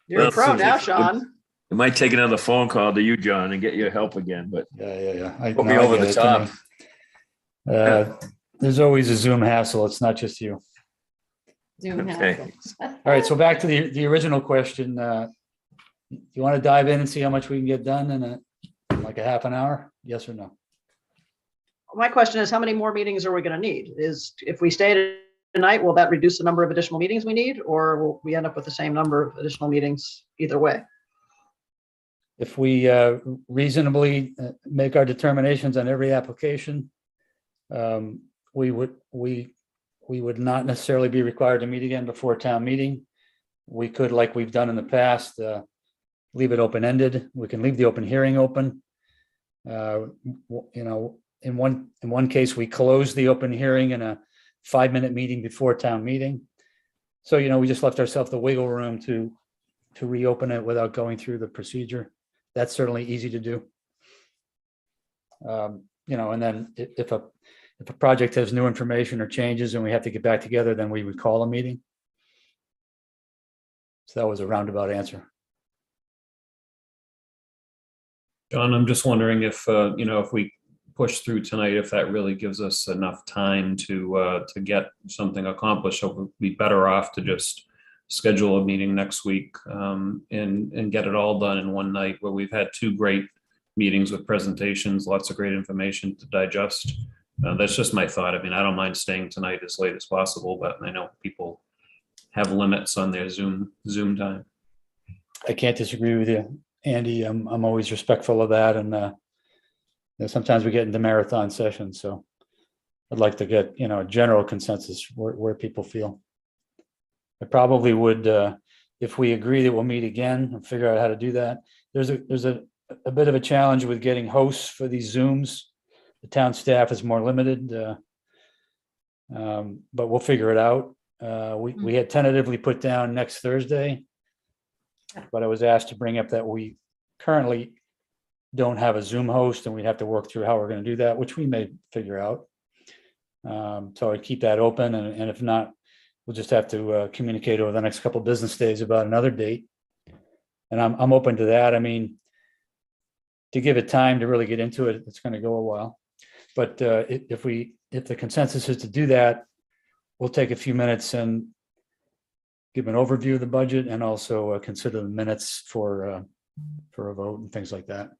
You're a Well, pro seems now, like- Sean. It might take another phone call to you, John, and get your help again, but Yeah. put me over the top. There's always a Zoom hassle. It's not just you. Zoom Okay. hassle. All right, so back to the original question. You want to dive in and see how much we can get done in like a half an hour? Yes or no? My question is, how many more meetings are we going to need? If we stay tonight, will that reduce the number of additional meetings we need, or will we end up with the same number of additional meetings either way? If we reasonably make our determinations on every application, we would not necessarily be required to meet again before town meeting. We could, like we've done in the past, leave it open-ended. We can leave the open hearing open. In one case, we closed the open hearing in a 5-minute meeting before town meeting. So, we just left ourselves the wiggle room to reopen it without going through the procedure. That's certainly easy to do. And then if a project has new information or changes and we have to get back together, then we would call a meeting. So that was a roundabout answer. John, I'm just wondering if we push through tonight, if that really gives us enough time to get something accomplished. So we'd be better off to just schedule a meeting next week and get it all done in one night, where we've had 2 great meetings with presentations, lots of great information to digest. That's just my thought. I mean, I don't mind staying tonight as late as possible, but I know people have limits on their Zoom time. I can't disagree with you, Andy. I'm always respectful of that. And sometimes we get into marathon sessions. So I'd like to get, a general consensus where people feel. I probably would if we agree that we'll meet again and figure out how to do that. There's a bit of a challenge with getting hosts for these Zooms. The town staff is more limited, but we'll figure it out. We had tentatively put down next Thursday, but I was asked to bring up that we currently don't have a Zoom host, and we'd have to work through how we're going to do that, which we may figure out. So I'd keep that open, and if not, we'll just have to communicate over the next couple of business days about another date. And I'm open to that. I mean, to give it time to really get into it, it's going to go a while. But if the consensus is to do that, we'll take a few minutes and give an overview of the budget and also consider the minutes for a vote and things like that.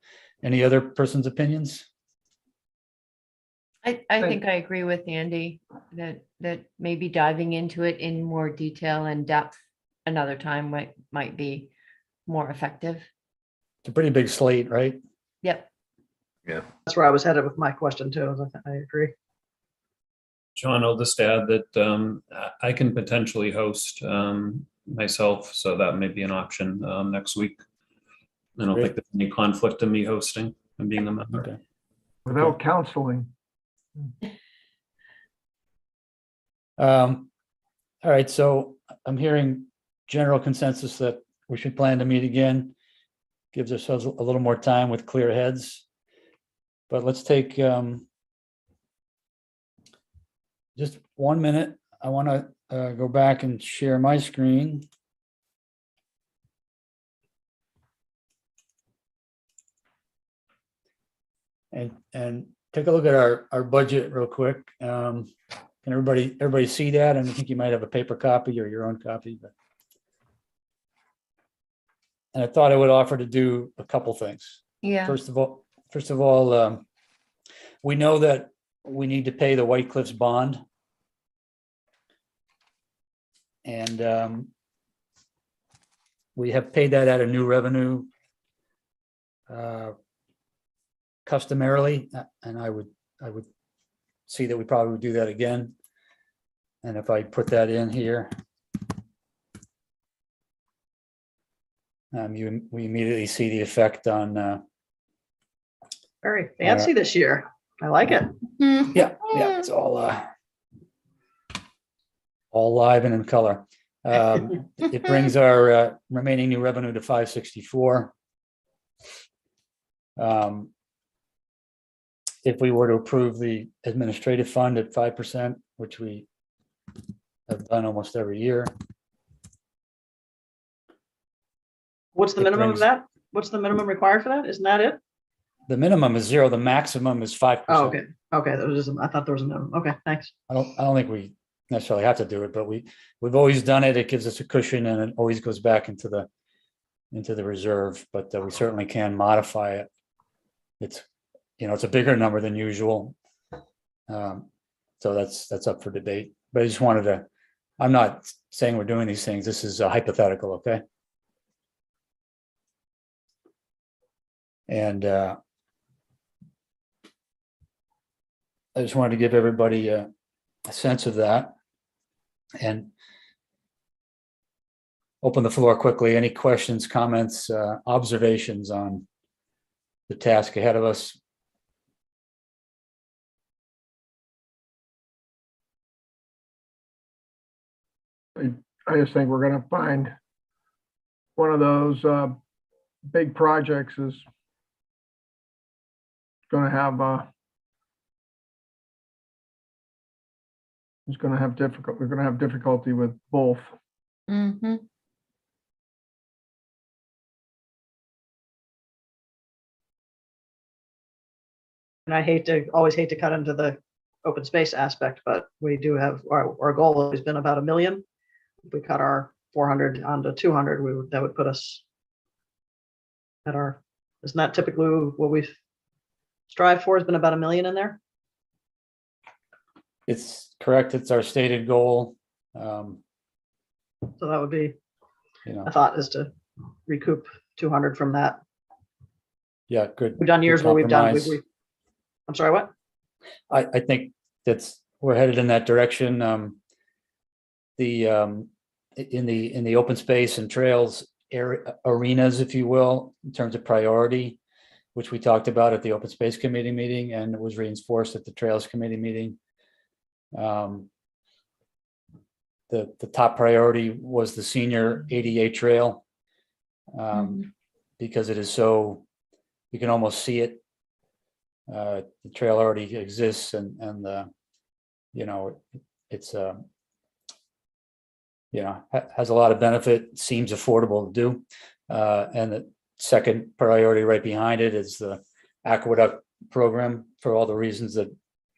Any other person's opinions? I think I agree with Andy that maybe diving into it in more detail and depth another time might be more effective. It's a pretty big slate, right? Yep. Yeah. That's where I was headed with my question too. I agree. John, I'll just add that I can potentially host myself, so that may be an option next week. I don't think there's any conflict in me hosting and being a member. Okay. Without counseling. All right, so I'm hearing general consensus that we should plan to meet again. Gives ourselves a little more time with clear heads. But let's take just 1 minute. I want to go back and share my screen. And take a look at our budget real quick. Can everybody see that? And I think you might have a paper copy or your own copy, but. And I thought I would offer to do a couple things. Yeah. First of all, we know that we need to pay the White Cliffs bond. And we have paid that out of new revenue customarily, and I would see that we probably would do that again. And if I put that in here, we immediately see the effect on. Very fancy this year. I like it. Yeah, it's all live and in color. It brings our remaining new revenue to 564. If we were to approve the administrative fund at 5%, which we have done almost every year. What's the It minimum of brings- that? What's the minimum required for that? Isn't that it? The minimum is 0, the maximum is 5%. Oh, okay. Okay, that was just, I thought there was a minimum. Okay, thanks. I don't think we necessarily have to do it, but we've always done it. It gives us a cushion and it always goes back into the reserve, but we certainly can modify it. It's a bigger number than usual. So that's up for debate, but I just wanted to, I'm not saying we're doing these things. This is a hypothetical. Okay. And I just wanted to give everybody a sense of that and open the floor quickly. Any questions, comments, observations on the task ahead of us? I just think we're gonna find one of those big projects is gonna have we're gonna have difficulty with both. Mm-hmm. And I always hate to cut into the open space aspect, but we do have, our goal has been about 1 million. If we cut our 400 onto 200, that would put us at our, isn't that typically what we strive for, has been about 1 million in there? It's correct. It's our stated goal. So that would be, You know, I thought, is to recoup 200 from that. yeah, good. We've done years good where we've done, compromise. I'm sorry, what? I think we're headed in that direction. The in the open space and trails arenas, if you will, in terms of priority, which we talked about at the Open Space Committee meeting, and it was reinforced at the Trails Committee meeting. The top priority was the senior ADA trail, because it is so, you can almost see it. The trail already exists, and you know, it's you know, has a lot of benefit, seems affordable to do. And the second priority right behind it is the aqueduct program, for all the reasons that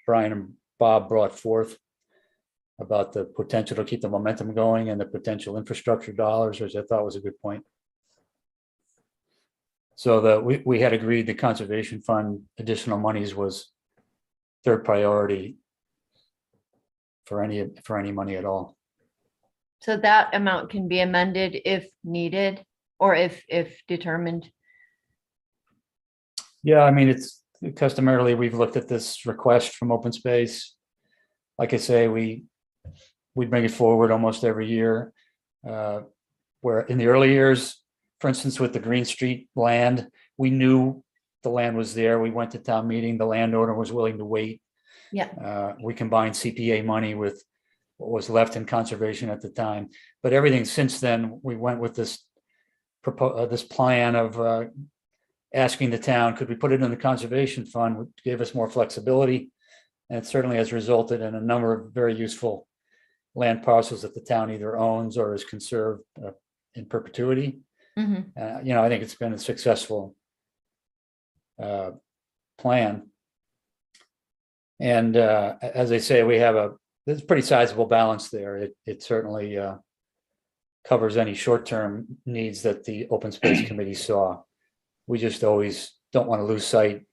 Brian and Bob brought forth about the potential to keep the momentum going and the potential infrastructure dollars, which I thought was a good point. So we had agreed the conservation fund additional monies was third priority for any money at all. So that amount can be amended if needed, or if determined. Yeah, I mean, it's customarily, we've looked at this request from Open Space. Like I say, we bring it forward almost every year. Where in the early years, for instance, with the Green Street land, we knew the land was there. We went to town meeting, the landowner was willing to wait. Yeah. We combined CPA money with what was left in conservation at the time. But everything since then, we went with this plan of asking the town, could we put it in the conservation fund, which gave us more flexibility. And it certainly has resulted in a number of very useful land parcels that the town either owns or is conserved in perpetuity. You know, I think it's been a successful plan. And as I say, there's a pretty sizable balance there. It certainly covers any short-term needs that the Open Space Committee saw. We just always don't want to lose sight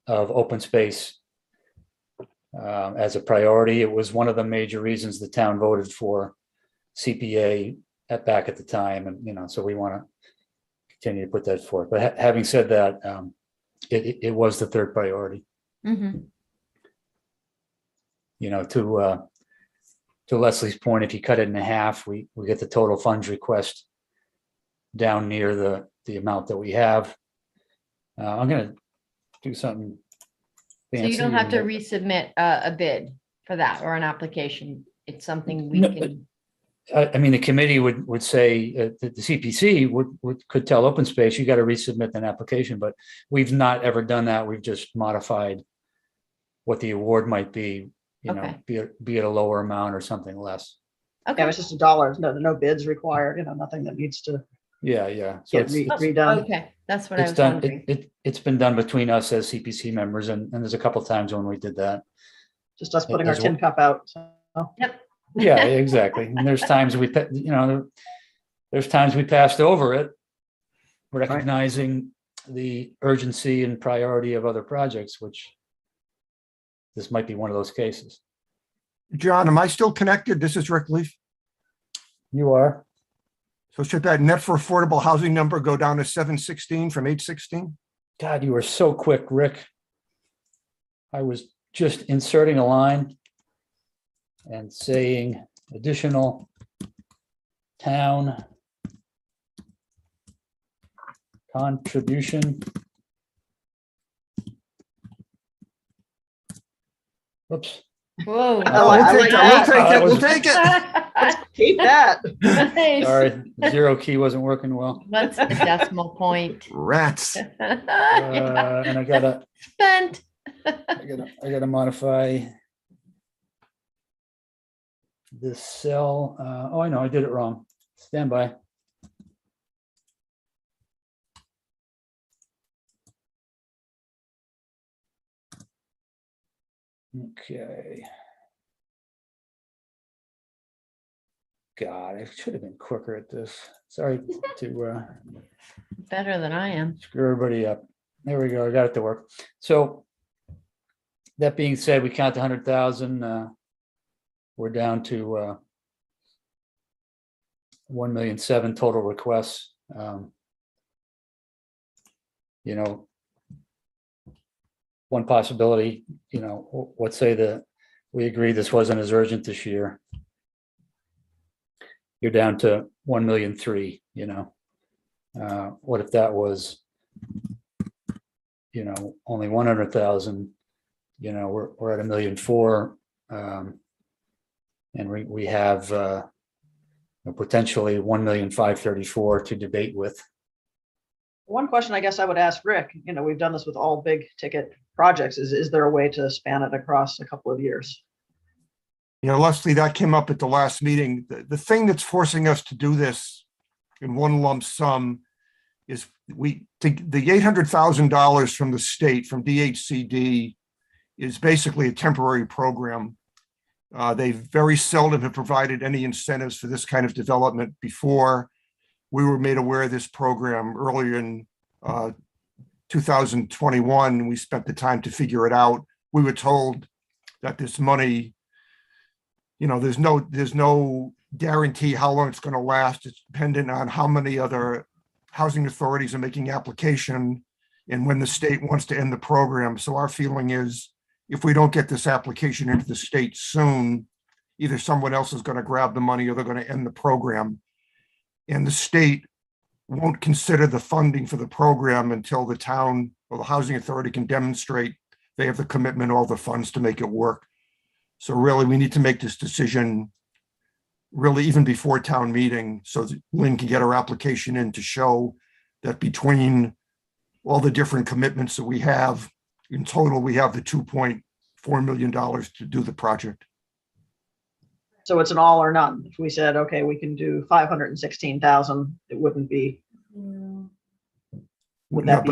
of open space as a priority. It was one of the major reasons the town voted for CPA back at the time, and you know, so we want to continue to put that forth. But having said that, it was the third priority. You know, to Leslie's point, if you cut it in half, we get the total funds request down near the amount that we have. I'm going to do something So fancy. you don't have to and- resubmit a bid for that or an application. It's something we No, can. I mean, the committee would say that the CPC could tell Open Space, you got to resubmit an application, but we've not ever done that. We've just modified what the award might be, you know, be it a lower amount or something less. Yeah, it's just $1. No bids required, you know, nothing that needs to Yeah. So get it's redone. Okay, that's what I it's was done. wondering. It's been done between us as CPC members, and there's a couple times when we did that. Just us putting our As well. tin cup out. So. Yep. Yeah, exactly. And there's times there's times we passed over it, recognizing the urgency and priority of other projects, which this might be one of those cases. John, am I still connected? This is Rick Leaf. You are. So should that net for affordable housing number go down to 716 from 816? God, you were so quick, Rick. I was just inserting a line and saying additional town contribution. Whoops. Whoa. We'll take it. Keep that. Nice. Sorry, zero key wasn't working well. What's the decimal point? Rats. And I gotta Spent. I gotta modify this cell. Oh, I know, I did it wrong. Stand by. Okay. God, I should have been quicker at this. Sorry to Better than I am. screw everybody up. There we go. I got it to work. So that being said, we count 100,000. We're down to 1,000,007 total requests. You know, one possibility, you know, let's say that we agree this wasn't as urgent this year. you're down to 1,000,003, what if that was, only 100,000, we're at 1,000,004. And we have potentially 1,534,000 to debate with. One question I guess I would ask Rick, we've done this with all big ticket projects, is there a way to span it across a couple of years? Leslie, that came up at the last meeting. The thing that's forcing us to do this in one lump sum is the $800,000 from the state, from DHCD, is basically a temporary program. They very seldom have provided any incentives for this kind of development before. We were made aware of this program earlier in 2021. We spent the time to figure it out. We were told that this money, there's no guarantee how long it's going to last. It's dependent on how many other housing authorities are making application and when the state wants to end the program. So our feeling is, if we don't get this application into the state soon, either someone else is going to grab the money or they're going to end the program. And the state won't consider the funding for the program until the town or the housing authority can demonstrate they have the commitment, all the funds to make it work. So really, we need to make this decision really even before town meeting, so that Lynn can get her application in to show that between all the different commitments that we have, in total, we have the $2.4 million to do the project. So it's an all or none. If we said, okay, we can do 516,000, it wouldn't be. Would that be?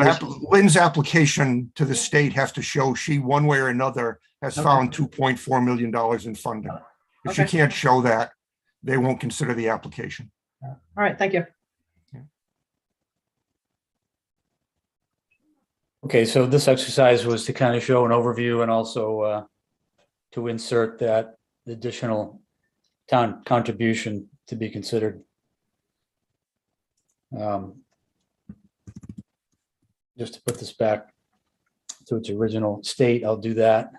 Lynn's application to the state has to show she, one way or another, has found $2.4 million in funding. If she can't show that, they won't consider the application. All right, thank you. Okay, so this exercise was to kind of show an overview and also to insert that additional town contribution to be considered. Just to put this back to its original state, I'll do that.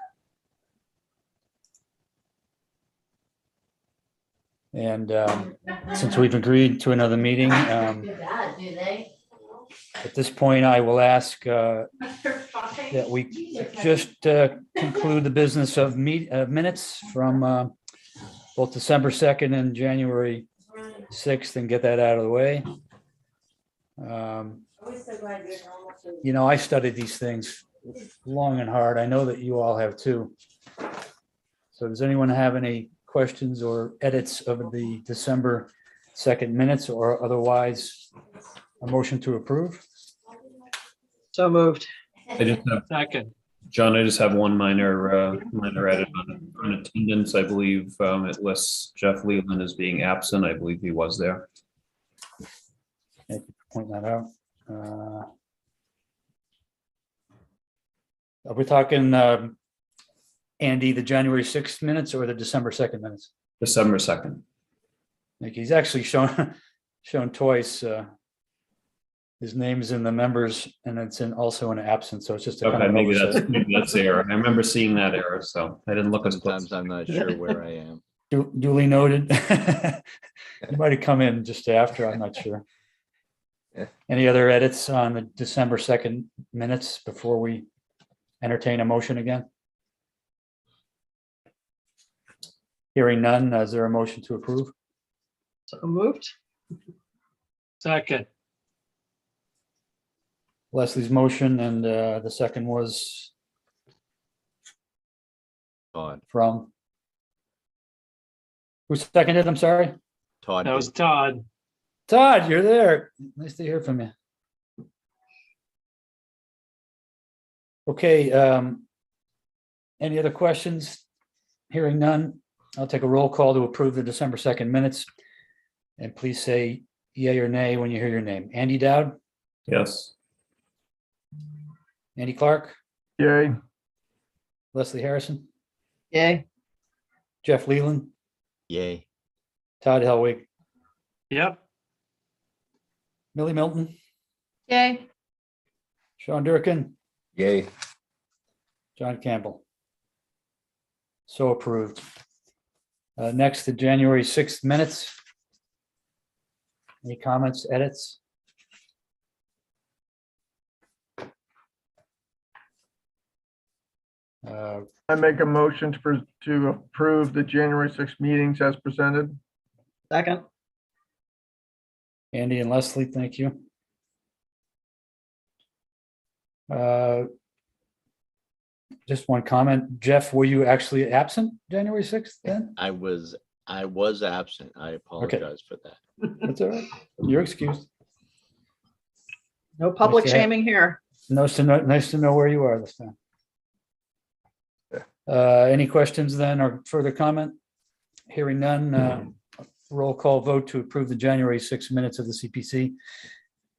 And since we've agreed to another meeting, at this point, I will ask that we just conclude the business of minutes from both December 2nd and January 6th and get that out of the way. I studied these things long and hard. I know that you all have too. So does anyone have any questions or edits of the December 2nd minutes, or otherwise a motion to approve? So moved. I just have Second. John, I just have one minor edit on attendance. I believe it lists Jeff Leland as being absent. I believe he was there. Thank you for pointing that out. Are we talking, Andy, the January 6th minutes or the December 2nd minutes? December 2nd. Like, he's actually shown twice. His name's in the members and it's also in absence. So it's just a Okay, kind of maybe oversight. that's the error. I remember seeing that error, so I didn't look as close. Sometimes I'm not sure where I am. Duly noted. You might have come in just after, I'm not sure. Yeah. Any other edits on the December 2nd minutes before we entertain a motion again? Hearing none, is there a motion to approve? So moved. Second. Leslie's motion, and the second was Todd. from? Who seconded? I'm sorry. Todd. That was Todd. Todd, you're there. Nice to hear from you. Okay. Any other questions? Hearing none, I'll take a roll call to approve the December 2nd minutes. And please say yay or nay when you hear your name. Andy Dowd, Yes. Andy Clark, Yay. Leslie Harrison, Yay. Jeff Leland, Yay. Todd Helwig, Yep. Millie Milton, Yay. Sean Durkin, Yay. John Campbell. So approved. Next, the January 6th minutes. Any comments, edits? I make a motion to approve the January 6th meetings as presented. Second, Andy and Leslie, thank you. Just one comment. Jeff, were you actually absent January 6th then? I was absent. I apologize for that. That's all right. You're excused. no public Nice to have- shaming here. Nice to know where you are this time. Any questions then or further comment? Hearing none, roll call vote to approve the January 6 minutes of the CPC.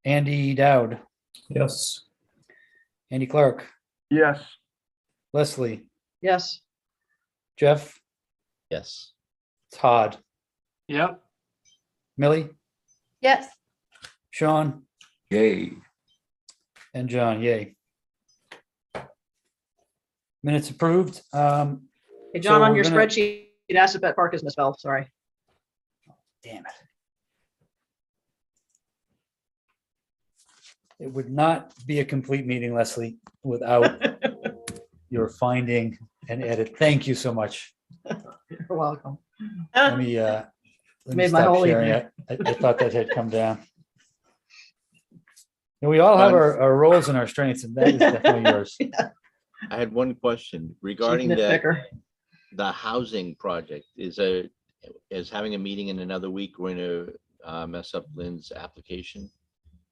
Andy Dowd, Yes. Andy Clark, Yes, Leslie, Yes, Jeff, Yes. Todd, Yep. Millie, Yes, Yay. and John, yay. Minutes approved. hey, John, on we're your gonna- spreadsheet, Assabet Park is misspelled, sorry. Damn it. It would not be a complete meeting, Leslie, without your finding and edit. Thank you so much. You're welcome. Let me Made my stop whole sharing evening. it. I thought that had come down. And we all have our roles and our strengths, and that is definitely yours. I had one question regarding Chief that, nitpicker. the housing project. Is having a meeting in another week going to mess up Lynn's application?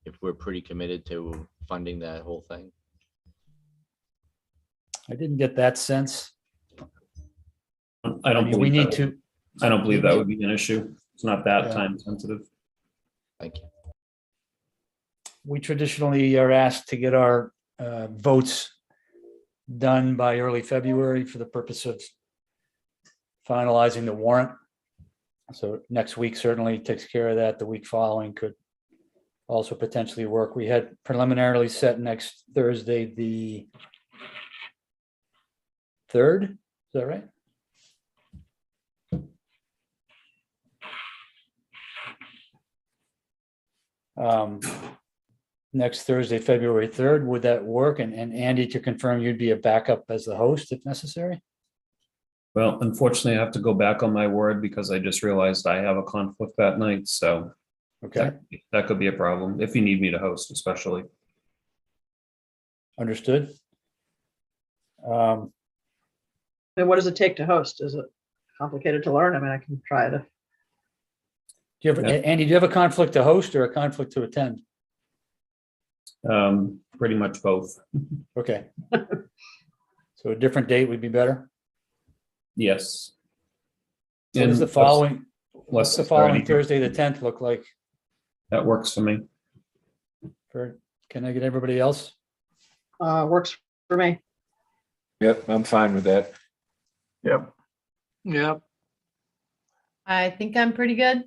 If we're pretty committed to funding that whole thing? I didn't get that sense. I don't We believe need that. to, I don't believe that would be an issue. It's not that Yeah. time sensitive. Thank you. we traditionally are asked to get our votes done by early February for the purpose of finalizing the warrant. So next week certainly takes care of that. The week following could also potentially work. We had preliminarily set next Thursday, the 3rd. Is that right? Next Thursday, February 3rd, would that work? And Andy, to confirm, you'd be a backup as the host if necessary? Well, unfortunately, I have to go back on my word because I just realized I have a conflict that night. So Okay, that could be a problem if you need me to host, especially. understood. And what does it take to host? Is it complicated to learn? I mean, I can try to. Do you have, Yeah. Andy, do you have a conflict to host or a conflict to attend? Pretty much both. Okay. So a different date would be better. Yes. What does the And following, what's less the following already- Thursday, the 10th look like? That works for me. Can I get everybody else? Works for me. Yep, I'm fine with that. yep. Yep. I think I'm pretty good.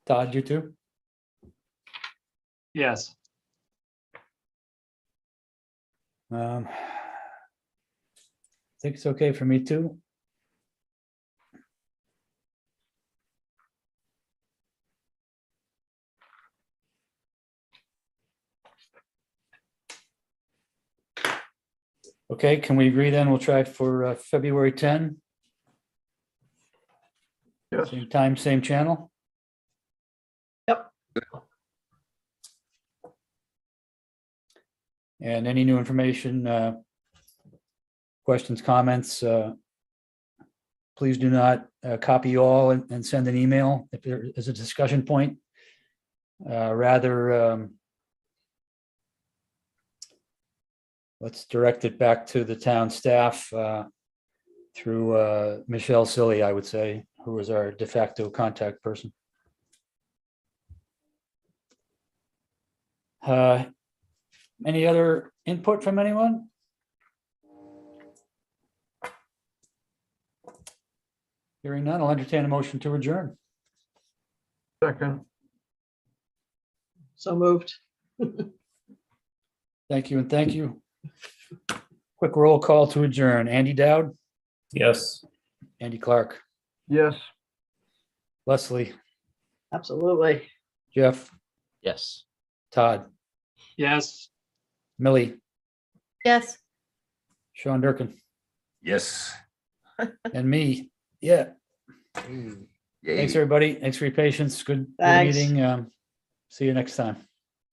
Todd, you too? Yes. I think it's okay for me too. Okay, can we agree then? We'll try for February 10, Yes, same time, same channel. Yep. And any new information, questions, comments, please do not copy all and send an email if there is a discussion point. Rather, let's direct it back to the town staff through Michelle Silly, I would say, who is our de facto contact person. Any other input from anyone? Hearing none, I'll entertain a motion to adjourn. second, So moved. Thank you and thank you. Quick roll call to adjourn. Andy Dowd, Yes. Andy Clark, yes. Leslie, Absolutely. Jeff, Yes. Todd, Yes. Millie, Yes. Sean Durkin, Yes. and me. Yeah. Thanks, Yay. everybody. Thanks for your patience. Good Thanks. meeting. See you next time.